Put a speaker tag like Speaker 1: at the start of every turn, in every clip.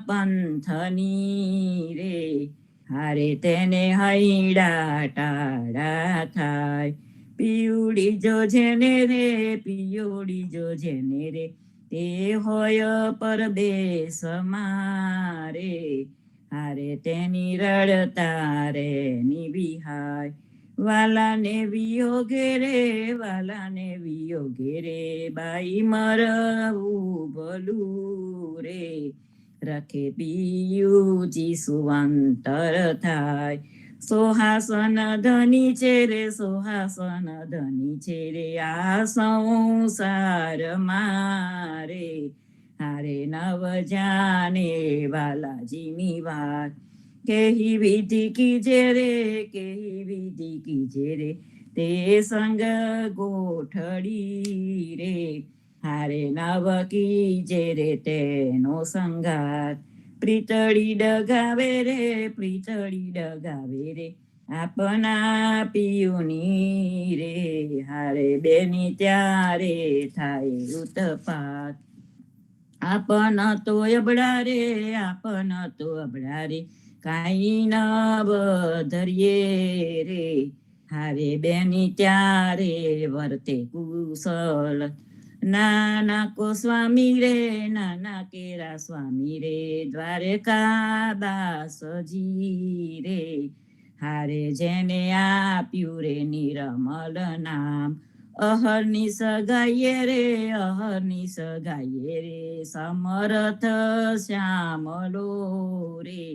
Speaker 1: પંથની રે, હારે તેને હૈડા ટાળા થાય. પીવડી જો જેને રે, પીવડી જો જેને રે, તે હોય પરદેશ મારે, હારે તેની રડતા રે નિવિહાય. વાલાને વિયોગે રે, વાલાને વિયોગે રે, બાઈ મરવું ભલું રે, રખે પિયુજી સુવંતર થાય. સોહાસન ધની છે રે, સોહાસન ધની છે રે, આ સંસાર મારે, હારે નવ જાને વાલાજીની વાત. કેહી વિધિ કીજે રે, કેહી વિધિ કીજે રે, તે સંગ ગોઠડી રે, હારે નવ કીજે રે તેનો સંગાત. પ્રીતળી ડગાવે રે, પ્રીતળી ડગાવે રે, આપના પિયુની રે, હારે બેની ત્યારે થાય ઉતપાત. આપન તો અબડા રે, આપન તો અબડા રે, કાંઈ ન ધરીએ રે, હારે બેની ત્યારે વર્તે કુશલ. નાના કો સ્વામી રે, નાના કેરા સ્વામી રે, દ્વારકા દાસજી રે, હારે જેને આપ્યું રે નિરમલ નામ. અહરની સગાઈએ રે, અહરની સગાઈએ રે, સમરથ શ્યામલો રે,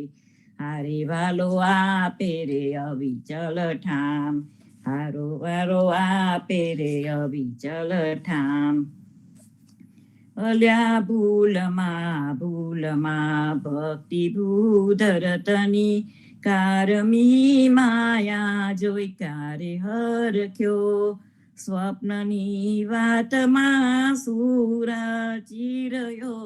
Speaker 1: હારે વાલો આપે રે અવિચલ ઠામ, હારો વારો આપે રે અવિચલ ઠામ. અલ્યા ભૂલમાં ભક્તિ ભૂધરતની, કારમી માયા જોઈ કારે હરખ્યો. સ્વપ્નની વાતમાં સુરાચી રહ્યો,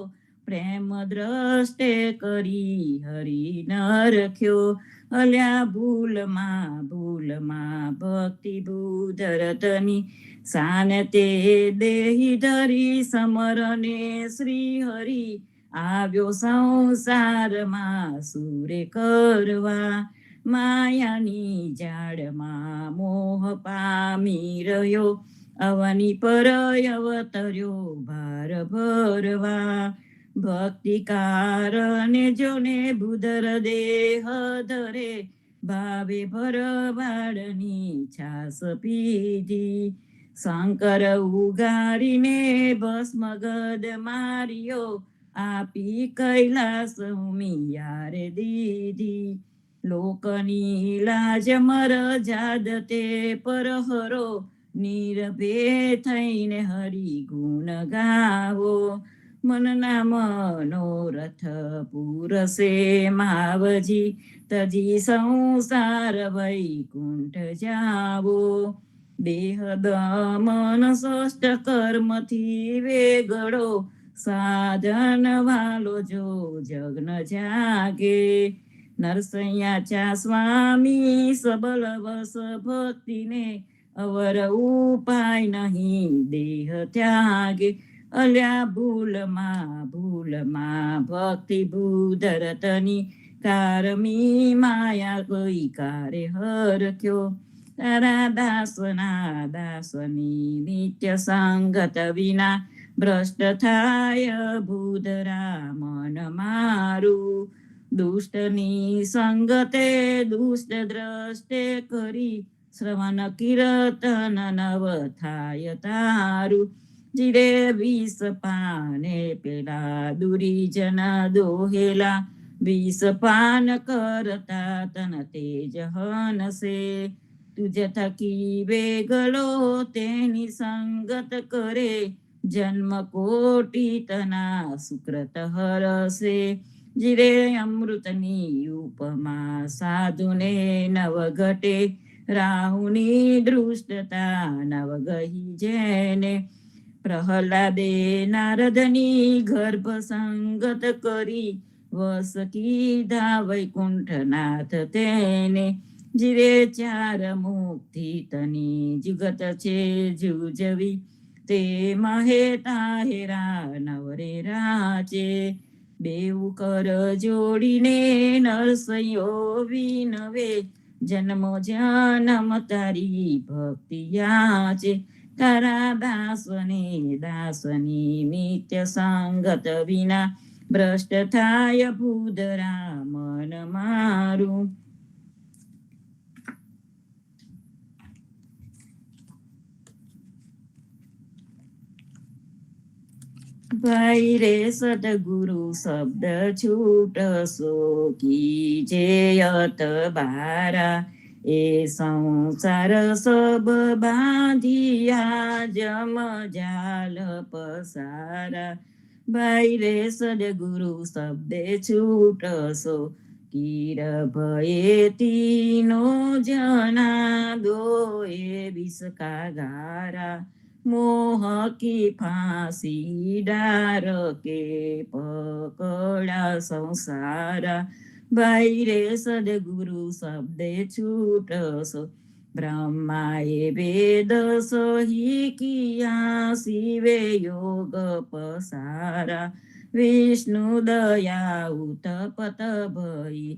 Speaker 1: પ્રેમ દ્રષ્ટે કરી હરી ન રખ્યો. અલ્યા ભૂલમાં ભક્તિ ભૂધરતની, સાને તે દેહી ધરી સમરને શ્રી હરિ, આવ્યો સંસારમાં સુરે કરવા. માયાની જાળમાં મોહ પામી રહ્યો, અવની પર અવતર્યો ભાર ભરવા. ભક્તિ કારણે જોને ભૂધર દેહ ધરે, ભાવે ભરવાડની છાસ પીધી. શંકર ઉગારીને ભસ્મ ગદ માર્યો, આપી કૈલાસ ઉમિયારે દીધી. લોકની લાજ મર જાદતે પરહરો, નિરભે થઈને હરિ ગુણ ગાવો. મનના મનોરથ પૂરસે માવજી, તજી સંસાર વૈકુંઠ જાવો. દેહ દમન ષષ્ટ કર્મથી વેગળો, સાધન વાલો જો જગ્ન જાગે. નરસૈયા સ્વામી સબલ વસ ભક્તિને, અવર ઉપાય નહીં દેહ ત્યાગે. અલ્યા ભૂલમાં ભક્તિ ભૂધરતની, કારમી માયા કોઈ કારે હરખ્યો. તારા દાસની નિત્ય સંગત વિના, ભ્રષ્ટ થાય ભૂધરા મન મારું. દુષ્ટની સંગતે દુષ્ટ દ્રષ્ટે કરી, શ્રવણ કીર્તન નવ થાય તારું. જીરે વિષ પાને પેલા દુરીજન દોહેલા, વિષ પાન કરતા તન તેજ હનસે. તુજ થકી વેગળો તેની સંગત કરે, જન્મ કોટી તના સુકૃત હરસે. જીરે અમૃતની ઉપમા સાધુને નવ ઘટે, રાહુની દૃષ્ટતા નવ ગહી જેને. પ્રહલાદે નારદની ગર્ભ સંગત કરી, વસ કીધા વૈકુંઠનાથ તેને. જીરે ચાર મુક્તિ તની જુગત છે જુજવી, તે મહે તાહેરા નવરે રાચે. બેઉ કર જોડીને નરસૈયો વિનવે, જન્મો જન્મ તારી ભક્તિ યાચે, તારા દાસની નિત્ય સંગત વિના, ભ્રષ્ટ થાય ભૂદરા મન મારું. ભાઈ રે સદગુરુ શબ્દ છૂટશો, કીજે યત બારા, એ સંસાર સબ બાંધિયા, જમ જાલ પસારા. ભાઈ રે સદગુરુ શબ્દે છૂટશો, કીર ભયે તીનો જના, દો એ વિષકા ગારા, મોહ કી ફાંસી ડાર કે પકડા સંસારા. ભાઈ રે સદગુરુ શબ્દે છૂટશો, બ્રહ્માએ વેદ સહી કિયા, શિવે યોગ પસારા, વિષ્ણુ દયા ઉતપત ભઈ,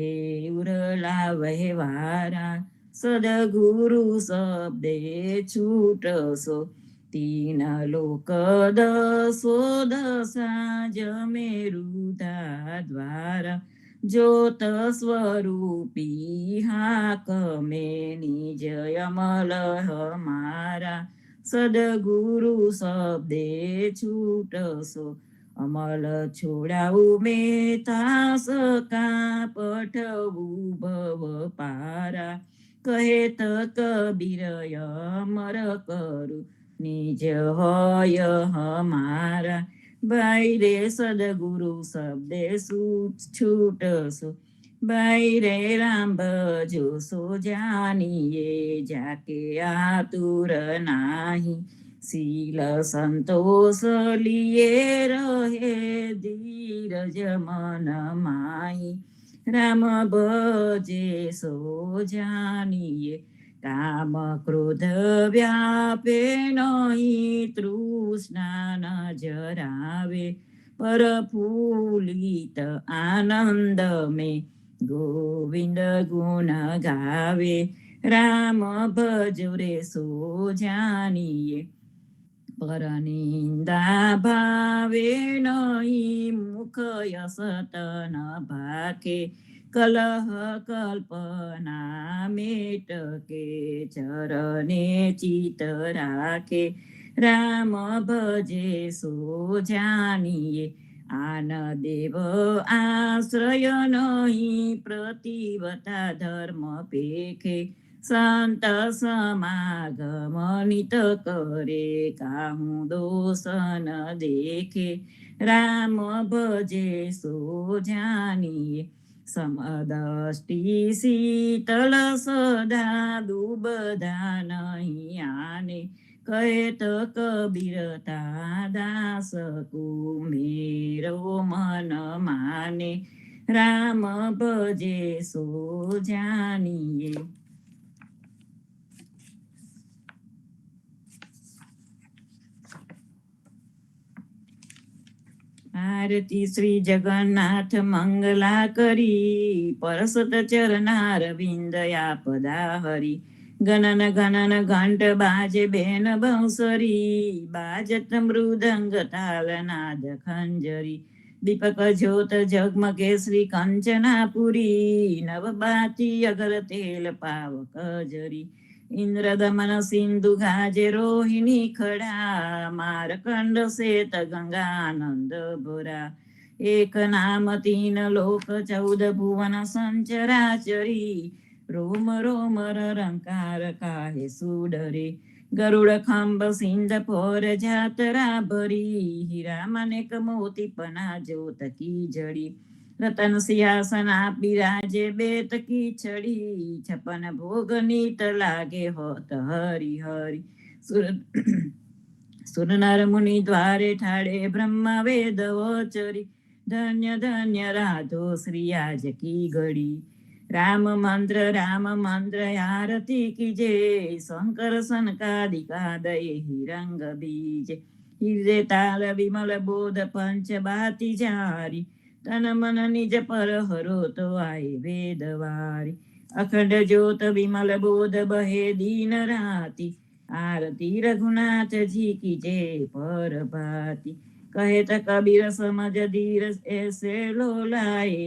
Speaker 1: એ ઉરલા વહેવારા. સદગુરુ શબ્દે છૂટશો, તીન લોક દસો દશા, જમે રુધા દ્વારા, જ્યોત સ્વરૂપી હાક મેં નિજ અમલ હમારા. સદગુરુ શબ્દે છૂટશો, અમલ છોડાવું મેં તાસ કા, પઠવું ભવ પારા. કહે તો કબીર અમર કરું, નિજ હોય હમારા. ભાઈ રે સદગુરુ શબ્દે છૂટશો, ભાઈ રે રામ ભજો સો જાનીએ, જાકે આતુર નાહી, શીલ સંતોષ લીએ રહે, ધીરજ મન માહી. રામ ભજે સો જાનીએ, કામ ક્રોધ વ્યાપે નહીં, તૃષ્ણા ન જરાવે, પ્રફુલ્લિત આનંદ મેં, ગોવિંદ ગુણ ગાવે. રામ ભજો રે સો જાનીએ, પરનિંદા ભાવે નહીં, મુખ યસત ન ભાકે, કલહ કલ્પના મેટકે, ચરણે ચિત રાખે. રામ ભજે સો જાનીએ, આન દેવ આશ્રય નહીં, પ્રતિવતા ધર્મ પેખે, સંત સમાગમ નિત કરે, કાહું દોષ ન દેખે. રામ ભજે સો જાનીએ, સમદષ્ટિ શીતલ સદા, દુબધા નહીં આને, કહે તો કબીર તા દાસ કુમેરો મન માને. રામ ભજે સો જાનીએ. આરતી શ્રી જગન્નાથ મંગલા કરી, પરસત ચરનાર વિંદયા પદા હરી. ગણન ગણન ઘંટ બાજે બેન બંસરી, બાજત મૃદંગ તાલ નાદ ખંજરી. દીપક જ્યોત જગમગે શ્રી કંચનાપુરી, નવબાતી અગર તેલ પાવક જરી. ઇન્દ્ર દમન સિંધુ ગાજે રોહિણી ખડા, મારકંડ શેત ગંગાનંદ ભરા. એક નામ તીન લોક 14 ભુવન સંચરાચરી, રોમ રોમ રંકાર કાહે સુડરે. ગરુડ ખંભ સિંધ પોર જાતરા ભરી, હીરા માનેક મોતી પના જ્યોત કી જડી. રતન સિંહાસન આપી રાજે બેત કી છડી, 56 ભોગ નીત લાગે હોત હરી હરી. સુર નર મુનિ દ્વારે ઠાડે, બ્રહ્મા વેદ વચરી. ધન્ય ધન્ય રાધો શ્રી આજ કી ઘડી. રામ મંત્ર આરતી કીજે, શંકર સનકાદિકા દય હિરંગ બીજે. હિરદે તાલ વિમલ બોધ પંચ બાતી જારી, તન મન નિજ પર હરો તો આય વેદવારી, અખંડ જ્યોત વિમલ બોધ બહે દીન રાતી, આરતી રઘુનાથજી કી જય પરભાતી, કહેત કબીર સમજ ધીર ऐसे लोलाए,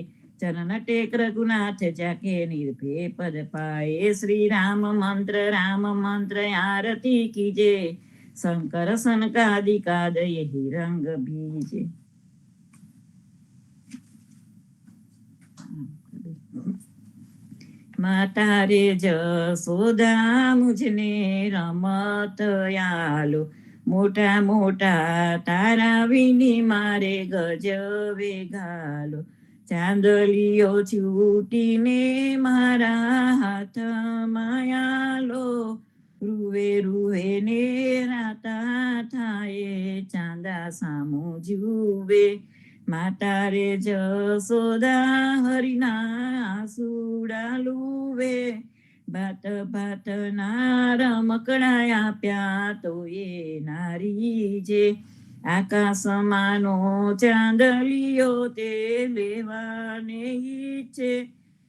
Speaker 1: चरण टेक रघुनाथ जाके निर्भय पद पाए, श्री राम मंत्र आरती कीजे, शंकर सनकादिकाद यही रंग बीजे। माता रे जसोदा मुझने रमत आलो, मोटा मोटा तारा विनी मारे गजवे घालो, ચાંદલિયો છૂટીને મારા હાથમાં આલો, રૂવે રૂવે ને રાતા થાય ચાંદા સામું જુવે, માતા રે જસોદા હરિના સુડા લુવે, ભાત ભાત ના રમકડા આપ્યા તો એ નારી જે, આકાશમાંનો ચાંદલિયો તે લેવાને ઈચ્છે,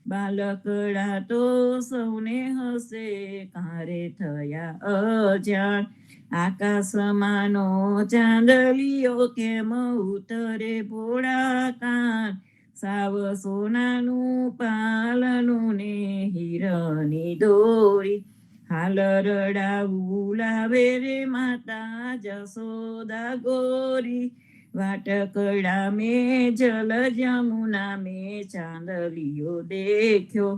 Speaker 1: બાલકડા તો સૌને હસે કારે થયા અજાણ, આકાશમાંનો ચાંદલિયો કેમ ઉતરે ભોળા કાન, સાવ સોનાનું પાલનું ને હીરની દોરી, હાલ રડાવું લાવે રે માતા જસોદા ગોરી, વાટકડા મેં જલ જમુના મેં ચાંદલિયો દેખ્યો,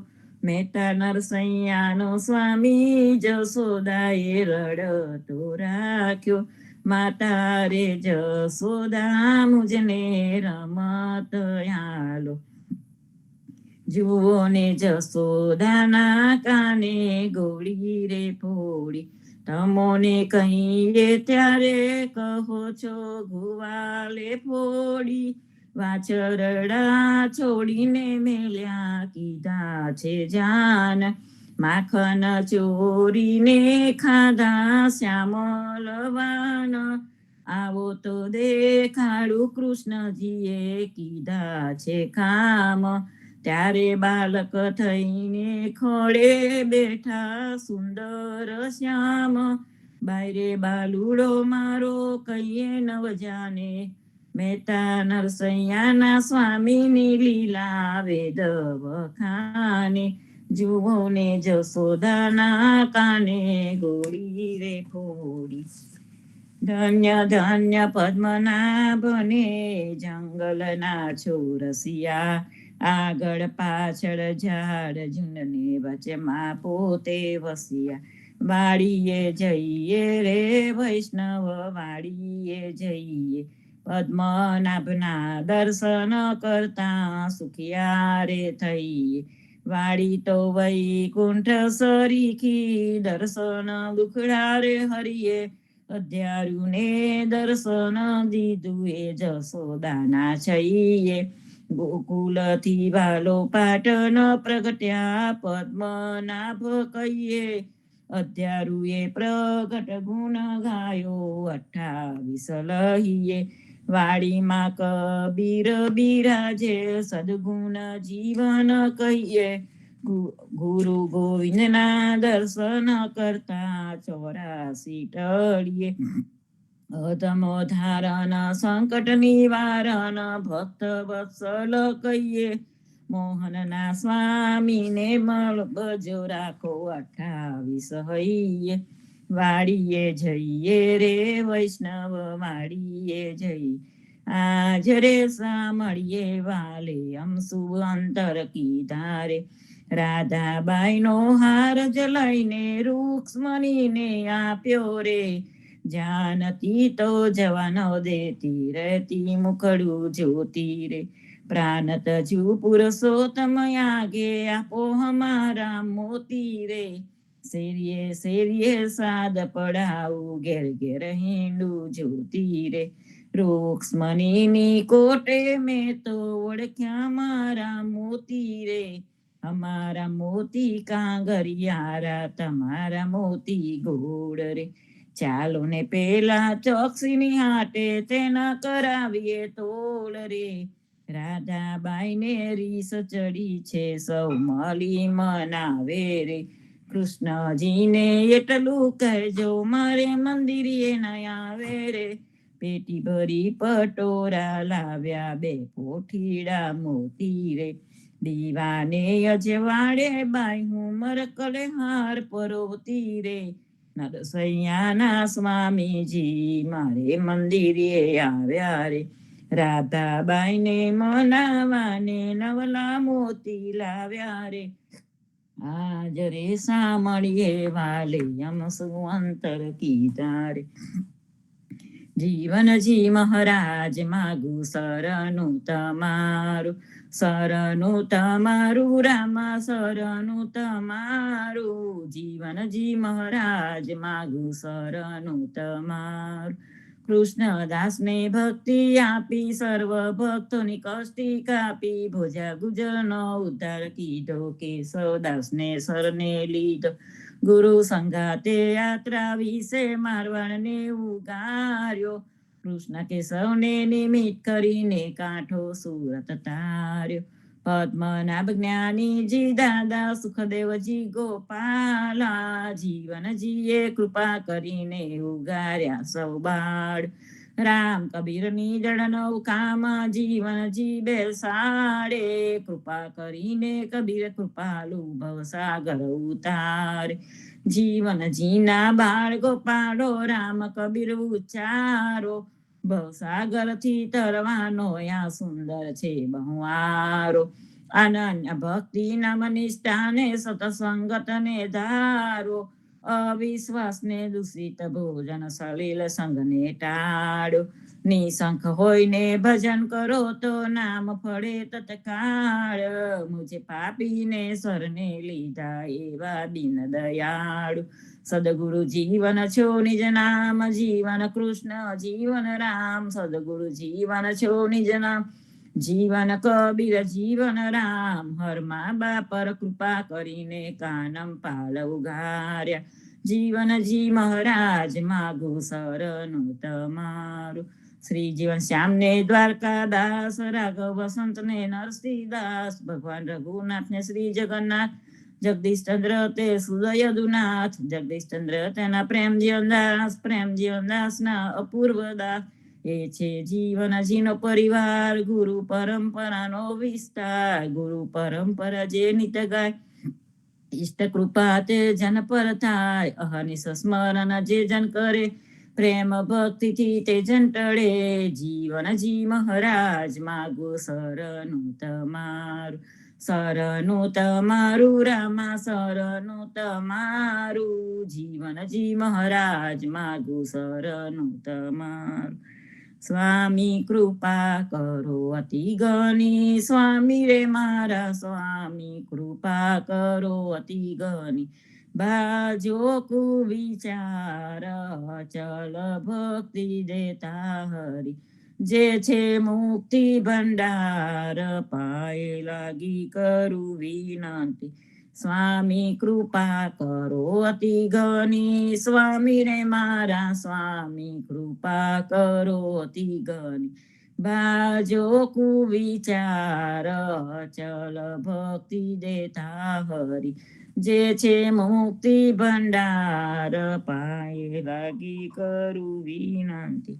Speaker 1: મહેતા નરસૈયાનો સ્વામી જસોદાએ રડતો રાખ્યો, માતા રે જસોદા મુજને રમત આલો, જુઓ ને જસોદાના કાને ગોળી રે ફોડી, તમોને કહીએ ત્યારે કહો છો ગુવાલે ફોડી, વાછરડા છોડીને મેલ્યા કીધા છે જાન, માખન ચોરીને ખાધા શ્યામલવાન, આવો તો દેખાડું કૃષ્ણજીએ કીધા છે કામ, ત્યારે બાલક થઈને ખોળે બેઠા સુંદર શ્યામ, બાયરે બાલુડો મારો કહીએ નવ જાને, મહેતા નરસૈયાના સ્વામીની લીલા વેદ વખાને, જુઓ ને જસોદાના કાને ગોળી રે ફોડી, ધન્ય ધન્ય પદ્મનાભને જંગલના ચોરસિયા, આગળ પાછળ ઝાડ ઝુંડને વચમાં પોતે વસ્યા, વાડીએ જઈએ રે વૈષ્ણવ વાડીએ જઈએ, પદ્મનાભના દર્શન કરતા સુખિયા રે થઈએ, વાડી તો વૈકુંઠ સરીખી દર્શન દુખડા રે હરિએ, અધ્યારુને દર્શન દીધું એ જસોદાના છઈએ, ગોકુલથી વાલો પાટન પ્રગટ્યા પદ્મનાભ કહીએ, અધ્યારુએ પ્રગટ ગુણ ગાયો 28 લહીએ, વાડીમાં કબીર બિરાજે સદગુણ જીવન કહીએ, ગુરુ ગોવિંદના દર્શન કરતા 84 ટળીએ, અધમો ધારણ સંકટ નિવારણ ભક્ત વત્સલ કહીએ, મોહનના સ્વામીને બજો રાખો 28 હૈયે, વાડીએ જઈએ રે વૈષ્ણવ વાડીએ જઈએ, આજ રે સાંભળીએ વાલે અમસુ અંતર કીધા રે, રાધાબાઈનો હાર જલાઈને રૂક્ષ્મણીને આપ્યો રે, જાનતી તો જવાનો દેતી રહેતી મુખડું જોતી રે, પ્રાણ તજુ પુરુષોત્તમ આગે આપો હમારા મોતી રે, શેરીએ શેરીએ સાદ પડાવું ઘેર ઘેર હિંડું જોતી રે, રૂક્ષ્મણીની કોટે મેં તો ઓળખ્યા મારા મોતી રે, અમારા મોતી કાંગરિયારા તમારા મોતી ગોળ રે, ચાલો ને પેલા ચોકસીની હાટે તેના કરાવીએ તોલ રે. રાધાબાઈને રીસ ચડી છે સૌ મળી મનાવે રે. કૃષ્ણજીને એટલું કહેજો મારે મંદિરે ન આવે રે. પેટી ભરી પટોરા લાવ્યા બે પોઠીડા મોતી રે. દીવાને અજવાડે બાઈ હું મરકલે હાર પરોતી રે. નરસૈયાના સ્વામીજી મારે મંદિરે આવ્યા રે. રાધાબાઈને મનાવાને નવલા મોતી લાવ્યા રે. આજ રે સામળીએ વાલે યમ સુઅંતર કીધા રે. જીવનજી મહારાજ માગું શરણું તમારું. શરણું તમારું રામા શરણું તમારું. જીવનજી મહારાજ માગું શરણું તમારું. કૃષ્ણદાસને ભક્તિ આપી સર્વ ભક્તોની કષ્ટી કાપી. ભોજા ગુજરનો ઉદ્ધાર કીધો કેશવદાસને શરણે લીધો. ગુરુ સંગાતે યાત્રા વિશે મારવાડને ઉગાર્યો. કૃષ્ણ કેશવને નિમિત્ત કરીને કાંઠો સુરત તાર્યો. પદ્મનાભ જ્ઞાનીજી દાદા સુખદેવજી ગોપાલા. જીવનજીએ કૃપા કરીને ઉગાર્યા સૌ બાળ. રામ કબીરની જળ નૌકામાં જીવનજી બેસાડે. કૃપા કરીને કબીર કૃપાલુ ભવસાગર ઉતારે. જીવનજીના બાળ ગોપાળો રામ કબીર ઉચ્ચારો. ભવસાગરથી તરવાનો આ સુંદર છે બહુવારો. અનન્ય ભક્તિ નામ નિષ્ઠાને સતસંગતને ધારો. અવિશ્વાસને દૂષિત ભોજન સલીલ સંગને ટાળો. નિશંક હોઈને ભજન કરો તો નામ ફળે તત્કાળ. મુજે પાપીને શરણે લીધા એવા દીન દયાળુ. સદગુરુ જીવન છો નિજ નામ જીવન કૃષ્ણ જીવન રામ. સદગુરુ જીવન છો નિજ નામ જીવન કબીર જીવન રામ. હરમા બાપર કૃપા કરીને કાનમ પાલ ઉગાર્યા. જીવનજી મહારાજ માગું શરણું તમારું. શ્રી જીવન શ્યામને દ્વારકાદાસ. રાઘવ વસંતને નરસિંહદાસ. ભગવાન રઘુનાથને શ્રી જગન્નાથ. જગદીશ ચંદ્ર તે સુદયદુનાથ. જગદીશ ચંદ્ર તેના પ્રેમ જીવનદાસ. પ્રેમ જીવનદાસના અપૂર્વ દાસ. એ છે જીવનજીનો પરિવાર. ગુરુ પરંપરાનો વિસ્તાર. ગુરુ પરંપરા જે નિત ગાય. ઈષ્ટ કૃપા તે જન પર થાય. અહર્નિશ સ્મરણ જે જન કરે. પ્રેમ ભક્તિથી તે જન ટળે. જીવનજી મહારાજ માગો શરણું તમારું. શરણું તમારું રામા શરણું તમારું. જીવનજી મહારાજ માગો શરણું તમારું. સ્વામી કૃપા કરો અતિ ગણી. સ્વામી રે મારા સ્વામી કૃપા કરો અતિ ગણી. બાજો કુવિચાર ચલ ભક્તિ દેતા હરી. જે છે મુક્તિ ભંડાર પાય લાગી કરું વિનંતી. સ્વામી કૃપા કરો અતિ ગણી. સ્વામી રે મારા સ્વામી કૃપા કરો અતિ ગણી. બાજો કુવિચાર ચલ ભક્તિ દેતા હરી. જે છે મુક્તિ ભંડાર પાય લાગી કરું વિનંતી.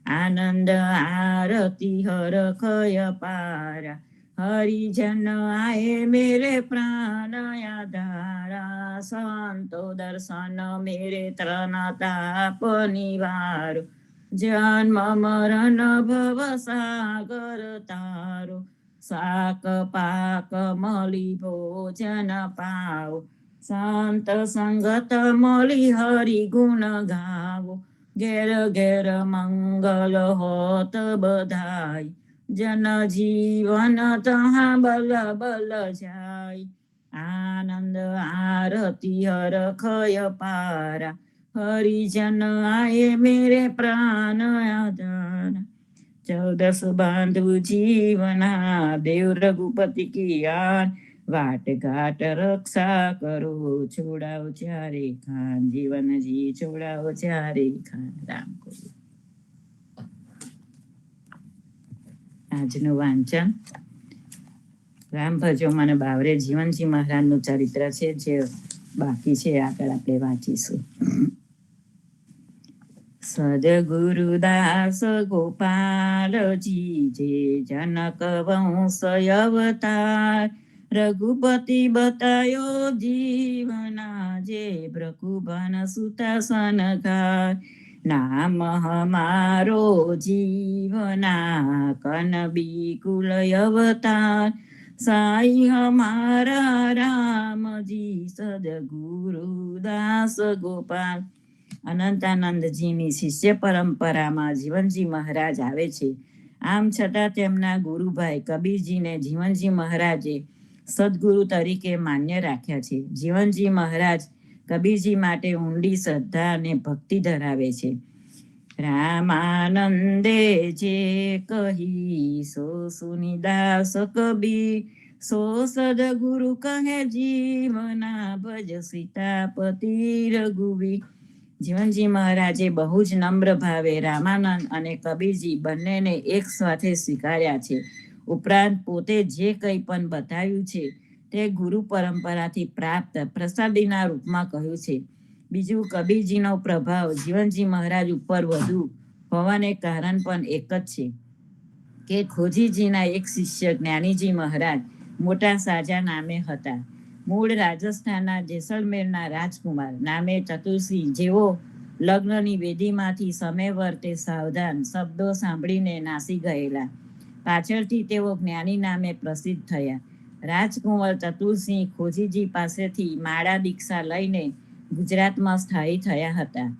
Speaker 1: આનંદ આરતી હરખય પારા. હરિજન આએ મેરે પ્રાણ આધારા. સંતો દર્શન મેરે ત્રણ તાપ નિવાર. જન્મ મરણ ભવ સાગર તારો. શાક પાક મળી ભોજન પાવ. સંત સંગત મળી હરિ ગુણ ગાવો. ઘેર ઘેર મંગલ હોત બધાય. જન જીવન તહા બલ બલ જાય. આનંદ આરતી હરખય પારા. હરિજન આએ મેરે પ્રાણ આધાર. 14 બાંધુ જીવના દેવ રઘુપતિ કી આન. વાટ ઘાટ રક્ષા કરો, છોડાવો ચારે ખાન, જીવનજી છોડાવો ચારે ખાન. રામ કરું. આજનું વાંચન રામ ભજો મને બાવરે જીવનજી મહારાજનું ચરિત્ર છે, જે બાકી છે આગળ આપણે વાંચીશું. સદગુરુદાસ ગોપાલજી જે જનક વંશ અવતાર, રઘુપતિ બતાયો જીવના, જે ભૃગુવન સુતા સનકાર. નામ હમારો જીવના, કનબી કુલ અવતાર, સાઈ હમારા રામજી, સદગુરુદાસ ગોપાલ. અનંતાનંદજીની શિષ્ય પરંપરામાં જીવનજી મહારાજ આવે છે. આમ છતાં તેમના ગુરુભાઈ કબીરજીને જીવનજી મહારાજે સદગુરુ તરીકે માન્ય રાખ્યા છે. જીવનજી મહારાજ કબીરજી માટે ઊંડી શ્રદ્ધા અને ભક્તિ ધરાવે છે. રામાનંદે જે કહી સો સુનિદાસ કબીર, સો સદગુરુ કહે જીવના, ભજ સીતાપતિ રઘુવીર. જીવનજી મહારાજે બહુ જ નમ્ર ભાવે રામાનંદ અને કબીરજી બંનેને એક સાથે સ્વીકાર્યા છે. ઉપરાંત પોતે જે કંઈ પણ બતાવ્યું છે તે ગુરુ પરંપરાથી પ્રાપ્ત પ્રસાદીના રૂપમાં કહ્યું છે. બીજું, કબીરજીનો પ્રભાવ જીવનજી મહારાજ ઉપર વધુ હોવાને કારણ પણ એક જ છે કે ખોજીજીના એક શિષ્ય જ્ઞાનીજી મહારાજ મોટા સાજા નામે હતા. મૂળ રાજસ્થાનના જેસલમેરના રાજકુમાર નામે ચતુરસિંહ, જેવો લગ્નની વેદીમાંથી સમયવર્તે સાવધાન શબ્દો સાંભળીને નાસી ગયેલા. પાછળથી તેઓ જ્ઞાની નામે પ્રસિદ્ધ થયા. રાજકુંવર ચતુરસિંહ ખોજીજી પાસેથી માળા દીક્ષા લઈને ગુજરાતમાં સ્થાયી થયા હતા.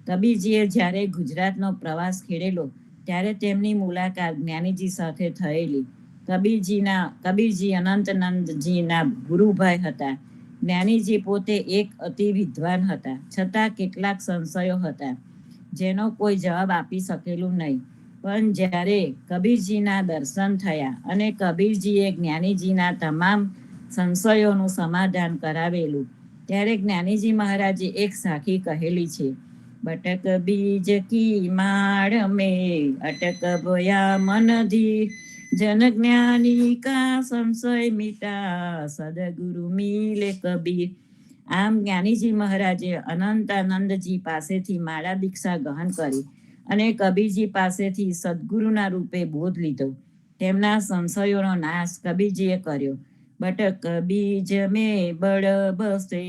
Speaker 1: કબીરજીએ જ્યારે ગુજરાતનો પ્રવાસ ખેડેલો ત્યારે તેમની મુલાકાત જ્ઞાનીજી સાથે થયેલી. કબીરજી અનંતાનંદજીના ગુરુભાઈ હતા. જ્ઞાનીજી પોતે એક અતિ વિદ્વાન હતા, છતાં કેટલાક સંશયો હતા જેનો કોઈ જવાબ આપી શકેલું નહીં. પણ જ્યારે કબીરજીના દર્શન થયા અને કબીરજીએ જ્ઞાનીજીના તમામ સંશયોનું સમાધાન કરાવેલું, ત્યારે જ્ઞાનીજી મહારાજે એક સાખી કહેલી છે: બટક બીજ કી માળ મેં અટક ભયા મનધી, જન જ્ઞાની કા સંશય મિટા, સદગુરુ મિલે કબીર. આમ જ્ઞાનીજી મહારાજે અનંતાનંદજી પાસેથી માળા દીક્ષા ગ્રહણ કરી અને કબીરજી પાસેથી સદગુરુના રૂપે બોધ લીધો. તેમના સંશયોનો નાશ કબીરજીએ કર્યો. બટક બીજ મેં બળ બસે,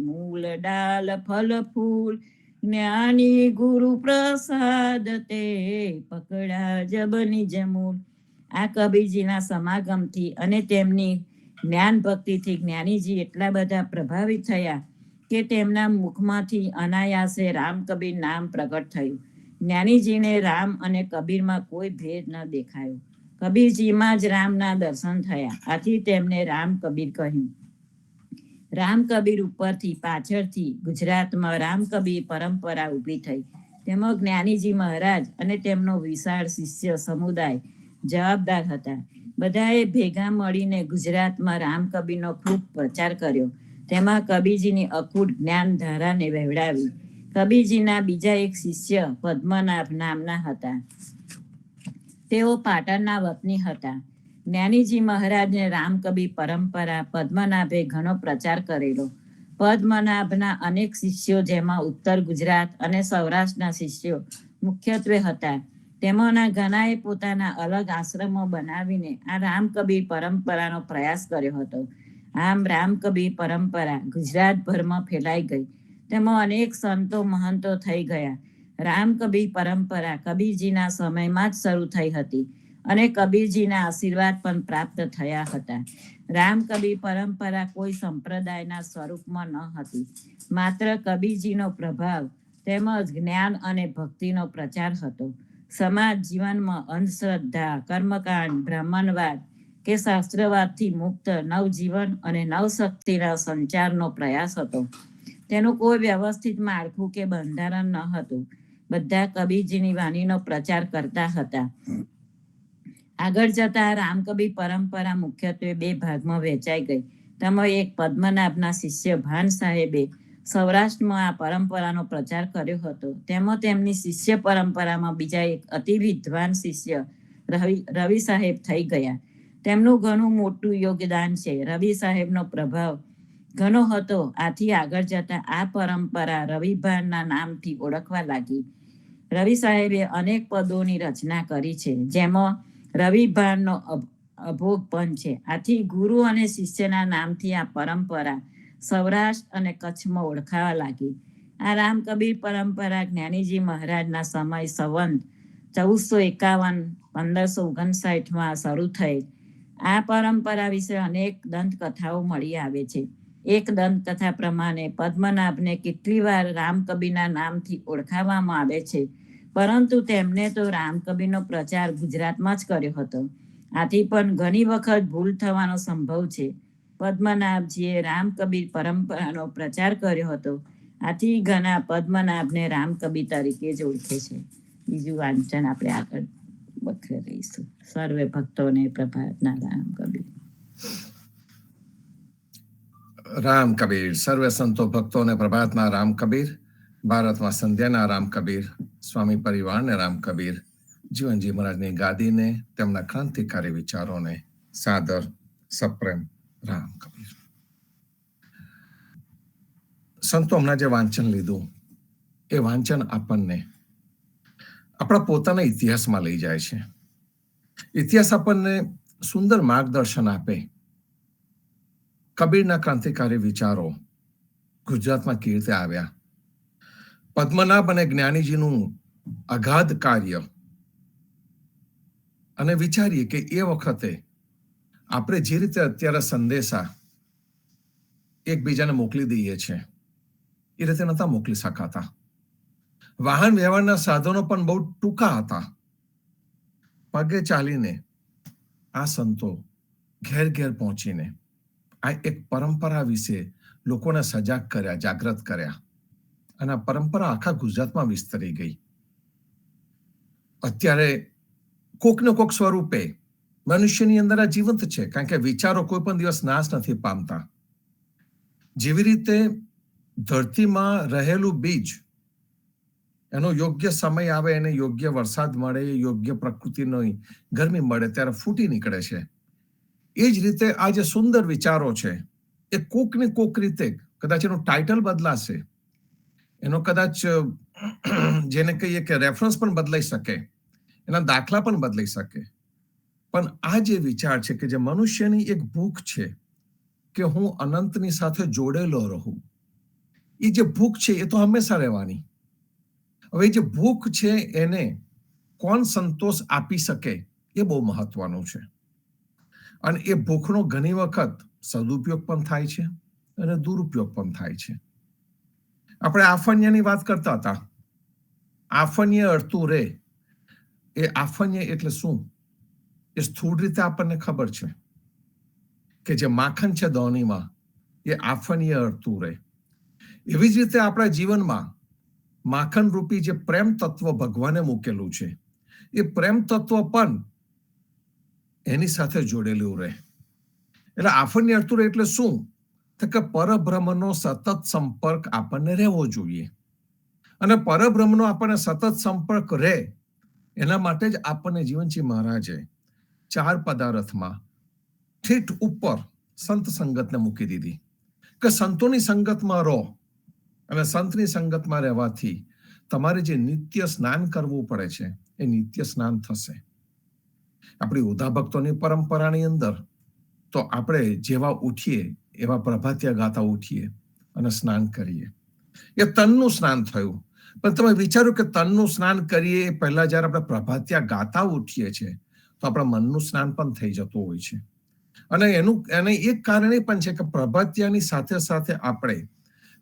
Speaker 1: મૂલ ડાલ ફલ ફૂલ, જ્ઞાની ગુરુ પ્રસાદ તે, પકડા જબ નિજ મૂળ. આ કબીરજીના સમાગમથી અને તેમની જ્ઞાન ભક્તિથી જ્ઞાનીજી એટલા બધા પ્રભાવિત થયા કે તેમના મુખમાંથી અનાયાસે રામ કબીર નામ પ્રગટ થયું. જ્ઞાનીજીને રામ અને કબીરમાં કોઈ ભેદ ન દેખાયો. કબીરજીમાં જ રામના દર્શન થયા. આથી તેમને રામ કબીર કહ્યું. રામ કબીર ઉપરથી પાછળથી ગુજરાતમાં રામ કબીર પરંપરા ઊભી થઈ. તેમાં જ્ઞાનીજી મહારાજ અને તેમનો વિશાળ શિષ્ય સમુદાય જવાબદાર હતા. બધાએ ભેગા મળીને ગુજરાતમાં રામ કબીરનો ખૂબ પ્રચાર કર્યો. તેમાં કબીરજીની અકૂટ જ્ઞાન ધારાને વહેવડાવી. કબીરજીના બીજા એક શિષ્ય પદ્મનાભ નામના હતા. તેઓ પાટણના વતની હતા. જ્ઞાનીજી મહારાજને રામકબીર પરંપરા પદ્મનાભે ઘણો પ્રચાર કરેલો. પદ્મનાભના અનેક શિષ્યો, જેમાં ઉત્તર ગુજરાત અને સૌરાષ્ટ્રના શિષ્યો મુખ્યત્વે હતા, તેમાંના ઘણાએ પોતાના અલગ આશ્રમો બનાવીને આ રામકબીર પરંપરાનો પ્રયાસ કર્યો હતો. આમ રામકબીર પરંપરા ગુજરાતભરમાં ફેલાઈ ગઈ. તેમાં અનેક સંતો મહંતો થઈ ગયા. રામકબીર પરંપરા કબીરજીના સમયમાં જ શરૂ થઈ હતી અને કબીરજીના આશીર્વાદ પણ પ્રાપ્ત થયા હતા. રામકબીર પરંપરા કોઈ સંપ્રદાયના સ્વરૂપમાં ન હતી, માત્ર કબીરજીનો પ્રભાવ તેમજ જ્ઞાન અને ભક્તિનો પ્રચાર હતો. સમાજ જીવનમાં અંધશ્રદ્ધા, કર્મકાંડ, બ્રાહ્મણવાદ કે શાસ્ત્રવાદથી મુક્ત નવજીવન અને નવશક્તિના સંચારનો પ્રયાસ હતો. તેનું કોઈ વ્યવસ્થિત માળખું કે બંધારણ ન હતું. બધા કબીરજીની વાણીનો પ્રચાર કરતા હતા. આગળ જતા રામકબીર પરંપરા મુખ્યત્વે બે ભાગમાં વહેંચાઈ ગઈ. તેમાં એક પદ્મનાભના શિષ્ય ભાન સાહેબે સૌરાષ્ટ્રમાં આ પરંપરાનો પ્રચાર કર્યો હતો. તેમાં તેમની શિષ્ય પરંપરામાં બીજા એક અતિ વિદ્વાન શિષ્ય રવિ સાહેબ થઈ ગયા. તેમનું ઘણું મોટું યોગદાન છે. રવિ સાહેબનો પ્રભાવ ઘણો હતો. આથી આગળ જતા આ પરંપરા રવિભાનના નામથી ઓળખવા લાગી. રવિ સાહેબે અનેક પદોની રચના કરી છે, જેમાં રવિભાનનો અભોગ પણ છે. આથી ગુરુ અને શિષ્યના નામથી આ પરંપરા સૌરાષ્ટ્ર અને કચ્છમાં ઓળખાવા લાગી. આ રામકબીર પરંપરા જ્ઞાનીજી મહારાજના સમય સંવંત 1451-1559 શરૂ થઈ. આ પરંપરા વિશે અનેક દંતકથાઓ મળી આવે છે. એક દંતકથા પ્રમાણે પદ્મનાભને કેટલી વાર રામકબીરના નામથી ઓળખાવવામાં આવે છે, પરંતુ તેમને તો રામકબીરનો પ્રચાર ગુજરાતમાં જ કર્યો હતો. આથી પણ ઘણી વખત ભૂલ થવાનો સંભવ છે. પદ્મનાભજીએ રામકબીર પરંપરાનો પ્રચાર કર્યો હતો. આથી ઘણા પદ્મનાભને રામકબીર તરીકે જ ઓળખે છે. બીજું વાંચન આપણે આગળ વખરે રહીશું. સર્વે ભક્તોને પ્રભાતના રામકબીર.
Speaker 2: રામકબીર, સર્વે સંતો ભક્તોને પ્રભાતના રામકબીર. ભારતમાં સંધ્યાના રામકબીર, સ્વામી પરિવારને રામકબીર, જીવનજી મહારાજની ગાદીને, તેમના ક્રાંતિકારી વિચારોને સાદર સપ્રેમ રામકબીર. સંતો હમણાં જે વાંચન લીધું એ વાંચન આપણને આપણા પોતાના ઇતિહાસમાં લઈ જાય છે. ઇતિહાસ આપણને સુંદર માર્ગદર્શન આપે. કબીરના ક્રાંતિકારી વિચારો ગુજરાતમાં કેવી રીતે આવ્યા, પદ્મનાભ અને જ્ઞાનીજીનું અગાધ કાર્ય, અને વિચારીએ કે એ વખતે આપણે જે રીતે અત્યારે સંદેશા એકબીજાને મોકલી દઈએ છીએ એ રીતે નહોતા મોકલી શકાતા. વાહન વ્યવહારના સાધનો પણ બહુ ટૂંકા હતા. પગે ચાલીને આ સંતો ઘેર ઘેર પહોંચીને આ એક પરંપરા વિશે લોકોને સજાગ કર્યા, જાગૃત કર્યા, અને આ પરંપરા આખા ગુજરાતમાં વિસ્તરી ગઈ. અત્યારે કોક ને કોક સ્વરૂપે મનુષ્યની અંદર આ જીવંત છે, કારણ કે વિચારો કોઈ પણ દિવસ નાશ નથી પામતા. જેવી રીતે ધરતીમાં રહેલું બીજ એનો યોગ્ય સમય આવે, એને યોગ્ય વરસાદ મળે, યોગ્ય પ્રકૃતિનો ગરમી મળે ત્યારે ફૂટી નીકળે છે. એ જ રીતે આ જે સુંદર વિચારો છે એ કોક ને કોક રીતે કદાચ એનું ટાઇટલ બદલાશે, એનો કદાચ જેને કહીએ કે રેફરન્સ પણ બદલાઈ શકે, એના દાખલા પણ બદલાઈ શકે, પણ આ જે વિચાર છે કે જે મનુષ્યની એક ભૂખ છે કે હું અનંતની સાથે જોડેલો રહું, એ જે ભૂખ છે એ તો હંમેશા રહેવાની. હવે જે ભૂખ છે એને કોણ સંતોષ આપી શકે એ બહુ મહત્વનું છે. અને એ ભૂખનો ઘણી વખત સદુપયોગ પણ થાય છે અને દુરુપયોગ પણ થાય છે. આપણે આફન્યની વાત કરતા હતા. આફન્ય અડતું રે, એ આફન્ય એટલે શું એ સ્થૂળ રીતે આપણને ખબર છે કે જે માખણ છે દોનીમાં એ આફન્ય અડતું રહે. એવી જ રીતે આપણા જીવનમાં માખણ રૂપી જે પ્રેમ તત્વ ભગવાને મૂકેલું છે એ પ્રેમ તત્વ પણ એની સાથે જોડેલું રહે. એટલે આફન્ય અડતું રહે એટલે શું? તો કે પરબ્રહ્મનો સતત સંપર્ક આપણને રહેવો જોઈએ. અને પરબ્રહ્મનો આપણને સતત સંપર્ક રહે એના માટે જ આપણને જીવનજી મહારાજે 4 પદાર્થમાં ઠેઠ ઉપર સંત સંગતને મૂકી દીધી કે સંતોની સંગતમાં રહો, અને સંતની સંગતમાં રહેવાથી તમારે જે નિત્ય સ્નાન કરવું પડે છે એ નિત્ય સ્નાન થશે. આપણી ઉધા ભક્તોની પરંપરાની અંદર તો આપણે જેવા ઉઠીએ એવા પ્રભાતિયા ગાતા ઉઠીએ અને સ્નાન કરીએ. એ તનનું સ્નાન થયું. પણ તમે વિચારો કે તનનું સ્નાન કરીએ એ પહેલા જયારે આપણે પ્રભાતિયા ગાતા ઉઠીએ છીએ તો આપણા મનનું સ્નાન પણ થઈ જતું હોય છે. અને એને એક કારણ એ પણ છે કે પ્રભાતિયાની સાથે સાથે આપણે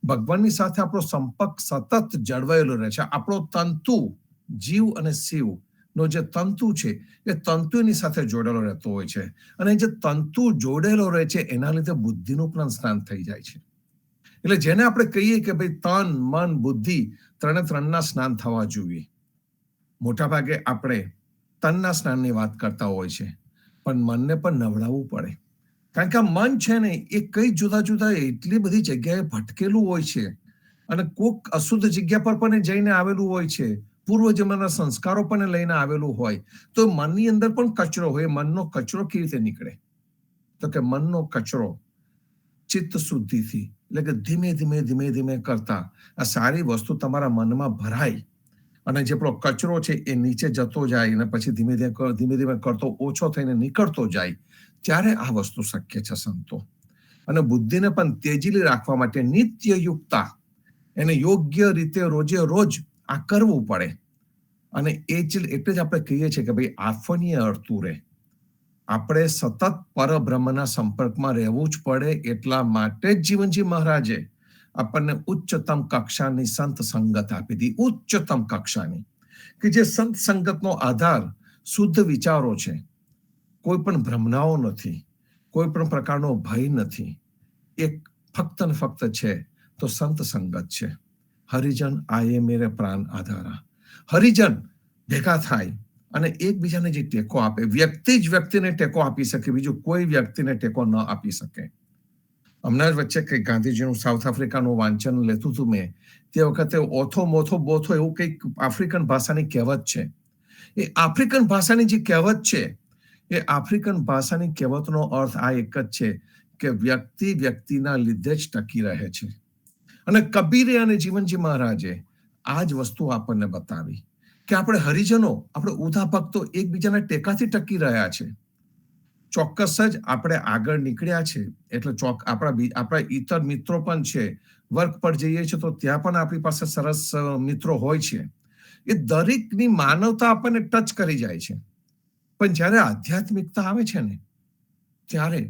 Speaker 2: ભગવાનની સાથે આપણો સંપર્ક સતત જળવાયેલો રહે છે. આપણો તંતુ, જીવ અને શિવ નો જે તંતુ છે એ તંતુની સાથે જોડેલો રહેતો હોય છે. અને જે તંતુ જોડેલો રહે છે એના લીધે બુદ્ધિનું પણ સ્નાન થઈ જાય છે. એટલે જેને આપણે કહીએ કે ભાઈ તન, મન, બુદ્ધિ ત્રણના સ્નાન થવા જોઈએ. મોટા ભાગે આપણે તનના સ્નાનની વાત કરતા હોય છે, પણ મનને પણ નવડાવવું પડે. કારણ કે આ મન છે ને એ કઈ જુદા જુદા એટલી બધી જગ્યાએ ભટકેલું હોય છે અને કોક અશુદ્ધ જગ્યા પર પણ એ જઈને આવેલું હોય છે, પૂર્વ જન્મના સંસ્કારો પણ લઈને આવેલું હોય, તો મનની અંદર પણ કચરો હોય. મનનો કચરો કેવી રીતે નીકળે? તો કે મનનો કચરો ચિત્ત શુદ્ધિથી, એટલે કે ધીમે ધીમે ધીમે ધીમે કરતા આ સારી વસ્તુ તમારા મનમાં ભરાય અને જે પેલો કચરો છે એ નીચે જતો જાય અને પછી ધીમે ધીમે ધીમે કરતો ઓછો થઈને નીકળતો જાય, ત્યારે આ વસ્તુ શક્ય છે સંતો. અને બુદ્ધિને પણ તેજીલી રાખવા માટે નિત્ય યુક્તા, એને યોગ્ય રીતે રોજે રોજ આ કરવું પડે. અને એટલે જ આપણે કહીએ છીએ કે ભાઈ આફનીય અડતું રહે. આપણે સતત પરબ્રહ્મના સંપર્કમાં રહેવું જ પડે. એટલા માટે જ જીવનજી મહારાજે આપણને ઉચ્ચતમ કક્ષાની સંત સંગત આપી હતી, ઉચ્ચતમ કક્ષાની, કે જે સંત સંગતનો આધાર શુદ્ધ વિચારો છે, કોઈ પણ ભ્રમણાઓ નથી, કોઈ પણ પ્રકારનો ભય નથી. એક ફક્ત ને ફક્ત છે તો સંત સંગત છે. હરિજન આયે મેરે પ્રાણ આધારા. હરિજન ભેગા થાય અને એકબીજાને જે ટેકો આપે, વ્યક્તિ જ વ્યક્તિને ટેકો આપી શકે, બીજું કોઈ વ્યક્તિને ટેકો ન આપી શકે. હમણાં જ વચ્ચે કંઈક ગાંધીજીનું સાઉથ આફ્રિકાનું વાંચન લેતું હતું મેં, તે વખતે ઓથો મોથો બોથો એવું કંઈક આફ્રિકન ભાષાની કહેવત છે. એ આફ્રિકન ભાષાની જે કહેવત છે, એ આફ્રિકન ભાષાની કહેવતનો અર્થ આ એક જ છે કે વ્યક્તિ વ્યક્તિના લીધે જ ટકી રહે છે. અને કબીરે અને જીવનજી મહારાજે આ જ વસ્તુ આપણને બતાવી કે આપણે હરિજનો, આપણે ઉધા ભક્તો એકબીજાના ટેકાથી ટકી રહ્યા છે. ચોક્કસ જ આપણે આગળ નીકળ્યા છે એટલે આપણા ઇતર મિત્રો પણ છે. વર્ક પર જઈએ છીએ તો ત્યાં પણ આપણી પાસે સરસ મિત્રો હોય છે. એ દરેકની માનવતા આપણને ટચ કરી જાય છે. પણ જ્યારે આધ્યાત્મિકતા આવે છે ને, ત્યારે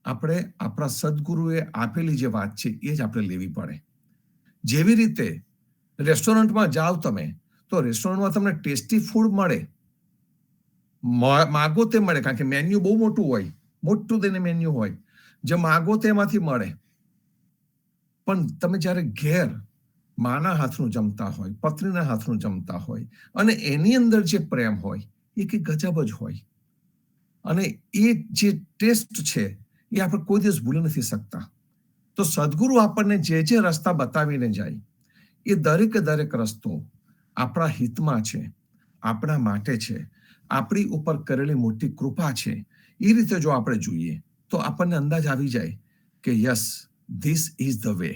Speaker 2: આપણે આપણા સદગુરુએ આપેલી જે વાત છે એ જ આપણે લેવી પડે. જેવી રીતે રેસ્ટોરન્ટમાં જાઓ તમે, તો રેસ્ટોરન્ટમાં તમને ટેસ્ટી ફૂડ મળે, માગો તે મળે, કારણ કે મેન્યુ બહુ મોટું હોય, મોટું તેને મેન્યુ હોય, જે માગો તેમાંથી મળે. પણ તમે જ્યારે ઘેર માના હાથનું જમતા હોય, પત્નીના હાથનું જમતા હોય, અને એની અંદર જે પ્રેમ હોય એ કંઈ ગજબ જ હોય. અને એ જે ટેસ્ટ છે એ આપણે કોઈ દિવસ ભૂલી નથી શકતા. તો સદગુરુ આપણને જે જે રસ્તા બતાવીને જાય, એ દરેકે દરેક રસ્તો આપણા હિતમાં છે, આપણા માટે છે, આપણી ઉપર કરેલી મોટી કૃપા છે. એ રીતે જો આપણે જોઈએ તો આપણને અંદાજ આવી જાય કે yes, this is the way.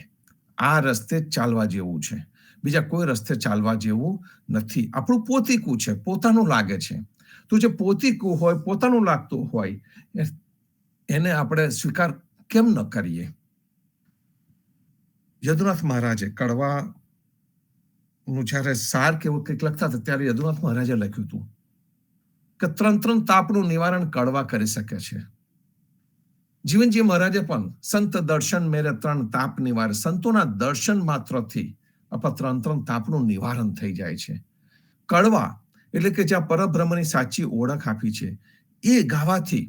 Speaker 2: આ રસ્તે જ ચાલવા જેવું છે, બીજા કોઈ રસ્તે ચાલવા જેવું નથી. આપણું પોતીકું છે, પોતાનું લાગે છે. તો જે પોતીકું હોય, પોતાનું લાગતું હોય, એને આપણે સ્વીકાર કેમ ન કરીએ? યદુનાથ મહારાજે કડવાનું જ્યારે સાર કેવું કંઈક લખતા હતા, ત્યારે યદુનાથ મહારાજે લખ્યું હતું કે 3 તાપનું નિવારણ કડવા કરી શકે છે. જીવનજી મહારાજે પણ સંત દર્શન મેરે 3 તાપ નિવારે. સંતોના દર્શન માત્રથી આપણા 3 તાપનું નિવારણ થઈ જાય છે. કડવા એટલે કે જ્યાં પરબ્રહ્મની સાચી ઓળખ આપી છે, એ ગાવાથી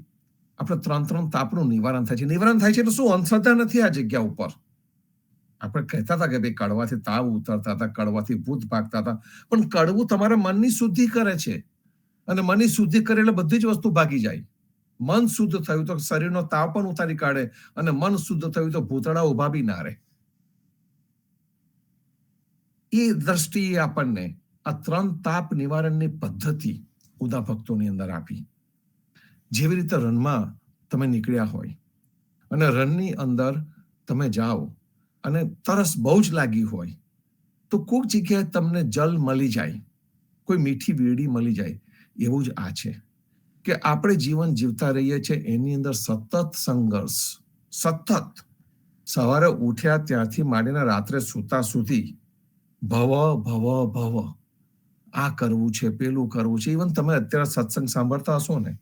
Speaker 2: આપણે 3 તાપનું નિવારણ થાય છે. નિવારણ થાય છે એટલે શું? અંધશ્રદ્ધા નથી આ જગ્યા ઉપર. આપણે કહેતા હતા કે ભાઈ કડવાથી તાવ ઉતરતા હતા, કડવાથી ભૂત ભાગતા હતા, પણ કડવું તમારા મનની શુદ્ધિ કરે છે. અને મનની શુદ્ધિ કરે એટલે બધી જ વસ્તુ ભાગી જાય. મન શુદ્ધ થયું તો શરીરનો તાવ પણ ઉતારી કાઢે, અને મન શુદ્ધ થયું તો ભૂતળા ઉભા બી ના રહે. એ દ્રષ્ટિએ આપણને આ 3 તાપ નિવારણની પદ્ધતિ ઉદા ભક્તોની અંદર આપી. જેવી રીતે રનમાં તમે નીકળ્યા હોય અને રનની અંદર તમે જાઓ અને તરસ બહુ જ લાગી હોય, તો કોઈક જગ્યાએ તમને જલ મળી જાય, કોઈ મીઠી વીડી મળી જાય. એવું જ આ છે કે આપણે જીવન જીવતા રહીએ છીએ, એની અંદર સતત સંઘર્ષ, સતત સવારે ઉઠ્યા ત્યારથી માંડીને રાત્રે સૂતા સુધી ભવ ભવ ભવ, આ કરવું છે, પેલું કરવું છે. ઇવન તમે અત્યારે સત્સંગ સાંભળતા હશો ને,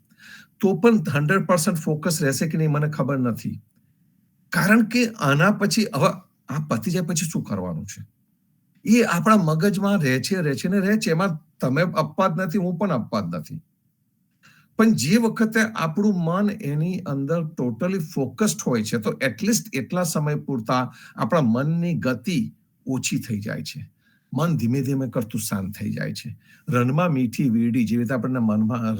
Speaker 2: તો પણ 100% ફોકસ રહેશે કે નહીં મને ખબર નથી. કારણ કે આના પછી હવે આ પતી જાય પછી શું કરવાનું છે, એ આપણા મગજમાં રહે છે. એમાં તમે અપવાદ નથી, હું પણ અપવાદ નથી. પણ જે વખતે આપણું મન એની અંદર ટોટલી ફોકસ્ડ હોય છે, તો એટલીસ્ટ એટલા સમય પૂરતા આપણા મનની ગતિ ઓછી થઈ જાય છે. મન ધીમે ધીમે કરતું શાંત થઈ જાય છે. રનમાં મીઠી વીડી જેવી રીતે આપણને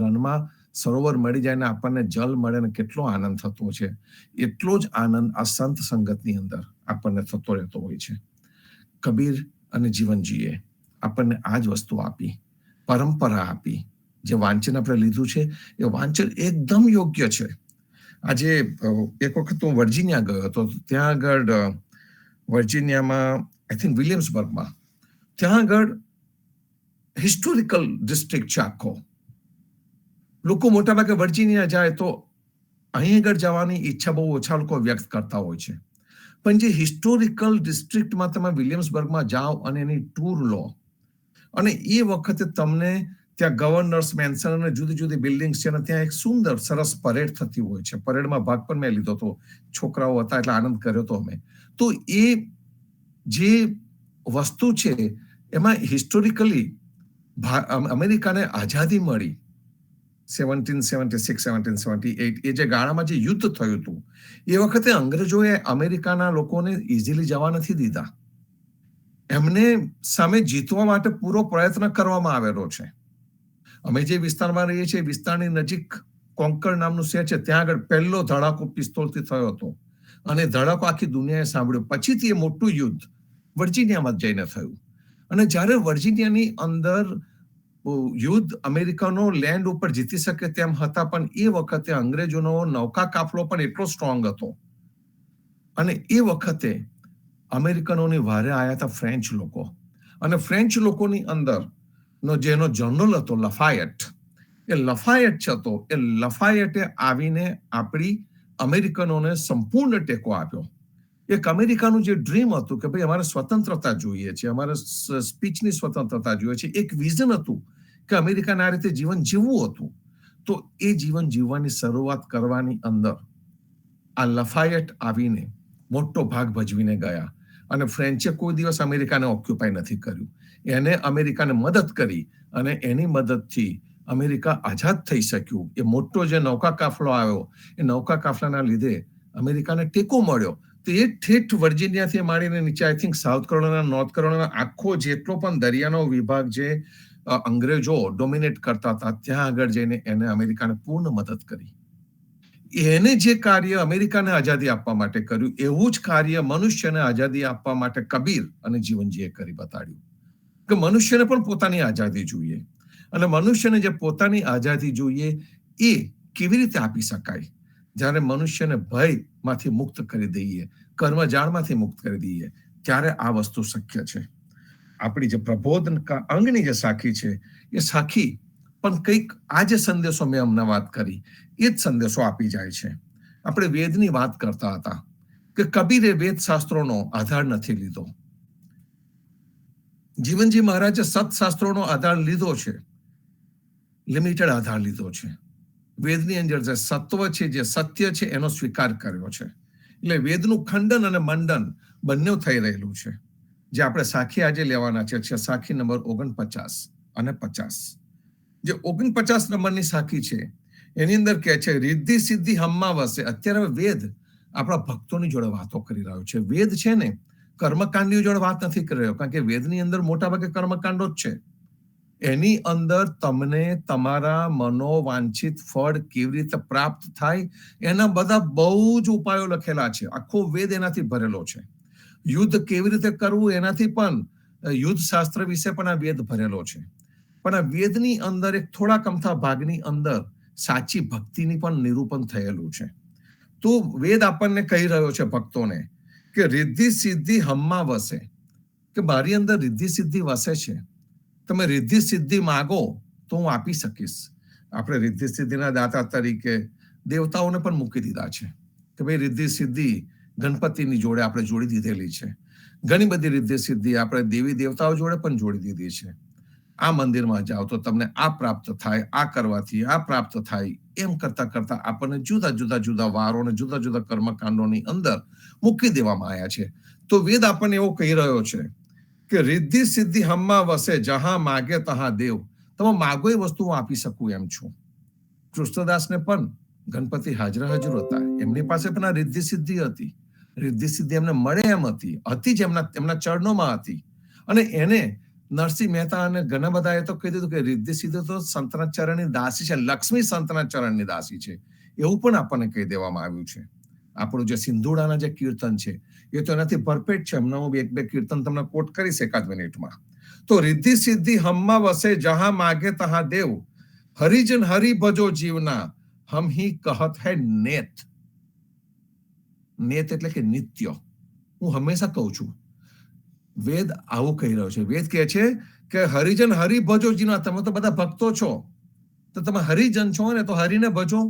Speaker 2: રનમાં સરોવર મળી જાય ને આપણને જલ મળે ને કેટલો આનંદ થતો છે, એટલો જ આનંદ આ સંત સંગતની અંદર આપણને થતો રહેતો હોય છે. કબીર અને જીવનજીએ આપણને આ જ વસ્તુ આપી, પરંપરા આપી. જે વાંચન આપણે લીધું છે એ વાંચન એકદમ યોગ્ય છે. આજે એક વખત હું વર્જિનિયા ગયો હતો. ત્યાં આગળ વર્જિનિયામાં આઈ થિંક વિલિયમ્સબર્ગમાં ત્યાં આગળ હિસ્ટોરિકલ ડિસ્ટ્રિક્ટ છે આખો. લોકો મોટાભાગે વર્જિનિયા જાય તો અહીં આગળ જવાની ઈચ્છા બહુ ઓછા લોકો વ્યક્ત કરતા હોય છે. પણ જે હિસ્ટોરિકલ ડિસ્ટ્રિક્ટમાં તમે વિલિયમ્સબર્ગમાં જાઓ અને એની ટૂર લો, અને એ વખતે તમને ત્યાં ગવર્નર્સ મેન્શન અને જુદી જુદી બિલ્ડિંગ્સ છે, અને ત્યાં એક સુંદર સરસ પરેડ થતી હોય છે. પરેડમાં ભાગ પણ મેં લીધો હતો, છોકરાઓ હતા એટલે આનંદ કર્યો હતો અમે. તો એ જે વસ્તુ છે એમાં હિસ્ટોરિકલી અમેરિકાને આઝાદી મળી 1776, 1778, એ જે ગાળામાં જે યુદ્ધ થયું હતું એ વખતે અંગ્રેજોએ અમેરિકાના લોકોને ઇઝીલી જવા નથી દીધા. એમને સામે જીતવા માટે પૂરો પ્રયત્ન કરવામાં આવેલો છે. અમે જે વિસ્તારમાં રહીએ છીએ વિસ્તારની નજીક કોન્કર નામનું શહેર છે, ત્યાં આગળ પહેલો ધડાકો પિસ્તોલથી થયો હતો, અને ધડાકો આખી દુનિયાએ સાંભળ્યો. પછીથી એ મોટું યુદ્ધ વર્જિનિયામાં જઈને થયું. અને જ્યારે વર્જિનિયાની અંદર યુદ્ધ અમેરિકનો લેન્ડ ઉપર જીતી શકે તેમ હતા, પણ એ વખતે અંગ્રેજોનો નૌકા કાફલો પણ એટલો સ્ટ્રોંગ હતો. અને એ વખતે અમેરિકનોની વારે આવ્યા હતા ફ્રેન્ચ લોકો. અને ફ્રેન્ચ લોકોની અંદર જેનો જનરલ હતો લફાયટ, એ લફાયટ હતો, એ લફાયટે આવીને આપણી અમેરિકનોને સંપૂર્ણ ટેકો આપ્યો. એક અમેરિકાનું જે ડ્રીમ હતું કે ભાઈ અમારે સ્વતંત્રતા જોઈએ છે, અમારે સ્પીચની સ્વતંત્રતા જોઈએ છે, એક વિઝન હતું કે અમેરિકાને આ રીતે જીવન જીવવું હતું. તો એ જીવન જીવવાની શરૂઆત કરવાની અંદર આ લફાયટ આવીને મોટો ભાગ ભજવીને ગયા. અને ફ્રેન્ચે કોઈ દિવસ અમેરિકાને ઓક્યુપાય નથી કર્યું. એને અમેરિકાને મદદ કરી, અને એની મદદથી અમેરિકા આઝાદ થઈ શક્યું. એ મોટો જે નૌકા કાફલો આવ્યો, એ નૌકા કાફલાના લીધે અમેરિકાને ટેકો મળ્યો. તો એ ઠેઠ વર્જિનિયાથી માંડીને નીચે I think south Carolina, north Carolina, આખો જેટલો પણ દરિયાનો વિભાગ જે અંગ્રેજો ડોમિનેટ કરતા હતા, ત્યાં આગળ જઈને એને અમેરિકાને પૂર્ણ મદદ કરી. એને જે કાર્ય અમેરિકાને આઝાદી આપવા માટે કર્યું, એવું જ કાર્ય મનુષ્યને આઝાદી આપવા માટે કબીર અને જીવનજીએ કરી બતાડ્યું કે મનુષ્યને પણ પોતાની આઝાદી જોઈએ. અને મનુષ્યને જે પોતાની આઝાદી જોઈએ એ કેવી રીતે આપી શકાય? જ્યારે મનુષ્યને ભયમાંથી મુક્ત કરી દઈએ, કર્મજાળમાંથી મુક્ત કરી દઈએ, ત્યારે આ વસ્તુ શક્ય છે. આપણી જે પ્રબોધન અંગની જે સાખી છે એ સાખી પણ કંઈક આ જે સંદેશો મેં અમને વાત કરી એ જ સંદેશો આપી જાય છે. આપણે વેદની વાત કરતા હતા કે કબીરે વેદ શાસ્ત્રોનો આધાર નથી લીધો. જીવનજી મહારાજે સતશાસ્ત્રોનો આધાર લીધો છે, લિમિટેડ આધાર લીધો છે. વેદની અંદર જે સત્વ છે, જે સત્ય છે, એનો સ્વીકાર કર્યો છે. એટલે વેદનું ખંડન અને મંડન બંને થઈ રહેલું છે. જે આપણે સાખી આજે લેવાના છે, સાખી નંબર 49 અને 50. જે 49 નંબરની સાખી છે એની અંદર કહે છે રિદ્ધિ સિદ્ધિ હમમાં વસે. અત્યારે વેદ આપણા ભક્તોની જોડે વાતો કરી રહ્યો છે. વેદ છે ને કર્મકાંડીઓ જોડે વાત નથી કરી રહ્યો, કારણ કે વેદની અંદર મોટા ભાગે કર્મકાંડો જ છે. એની અંદર તમને તમારા મનોવાંછિત ફળ કેવી રીતે પ્રાપ્ત થાય એના બધા બહુ જ ઉપાયો લખેલા છે. આખો વેદ એનાથી ભરેલો છે. યુદ્ધ કેવી રીતે કરવું એનાથી પણ, યુદ્ધ શાસ્ત્ર વિશે પણ આ વેદ ભરેલો છે. પણ આ વેદની અંદર એક થોડાક અમથા ભાગની અંદર સાચી ભક્તિની પણ નિરૂપણ થયેલું છે. તો વેદ આપણને કહી રહ્યો છે ભક્તોને કે રિદ્ધિ સિદ્ધિ હમમાં વસે, કે મારી અંદર રિદ્ધિ સિદ્ધિ વસે છે. તમે રિદ્ધિ સિદ્ધિ માગો તો હું આપી શકીશ. આપણે રિદ્ધિ સિદ્ધિના દાતા તરીકે દેવતાઓને પણ મૂકી દીધા છે કે ભાઈ રિદ્ધિ સિદ્ધિ ગણપતિની જોડે આપણે જોડી દીધેલી છે. ઘણી બધી રિદ્ધિ સિદ્ધિ આપણે દેવી દેવતાઓ જોડે પણ જોડી દીધી છે. આ મંદિરમાં જાઓ તો તમને આ પ્રાપ્ત થાય, આ કરવાથી આ પ્રાપ્ત થાય, એમ કરતા કરતા આપણને જુદા જુદા વારો અને જુદા જુદા કર્મકાંડોની અંદર મૂકી દેવામાં આવ્યા છે. તો વેદ આપણને એવો કહી રહ્યો છે કે રિદ્ધિ સિદ્ધિ હમમાં વસે, જહાં માગે તહાં દેવ. તમે માગો એ વસ્તુ હું આપી શકું એમ છું. કૃષ્ણદાસને પણ ગણપતિ હાજર હતા. એમની પાસે પણ આ રિદ્ધિ સિદ્ધિ હતી. રિદ્ધિ સિદ્ધિ એમને મળે એમ હતી જ એમના ચરણોમાં હતી. અને એને નરસિંહ મહેતા અને ઘણા બધાએ તો કહી દીધું કે રિદ્ધિ સિદ્ધિ તો સંતના ચરણની દાસી છે, લક્ષ્મી સંતના ચરણની દાસી છે, એવું પણ આપણને કહી દેવામાં આવ્યું છે. આપણું જે સિંધુડાના જે કીર્તન છે એ તો એનાથી ભરપેટ છે. હમણાં હું એક બે કીર્તન તમને કોટ કરીશ એકાદ મિનિટમાં. તો રિદ્ધિ સિદ્ધિ હમમાં વસે જહાં માગે તહાં દેવ, હરિજન હરિ ભજો જીવના, હમ હી કહત હૈ નેત. નેત એટલે કે નિત્ય. હું હંમેશા કહું છું, વેદ આવું કહી રહ્યો છે. વેદ કહે છે કે હરિજન હરિ ભજો જીવના. તમે તો બધા ભક્તો છો, તો તમે હરિજન છો ને, તો હરિને ભજો,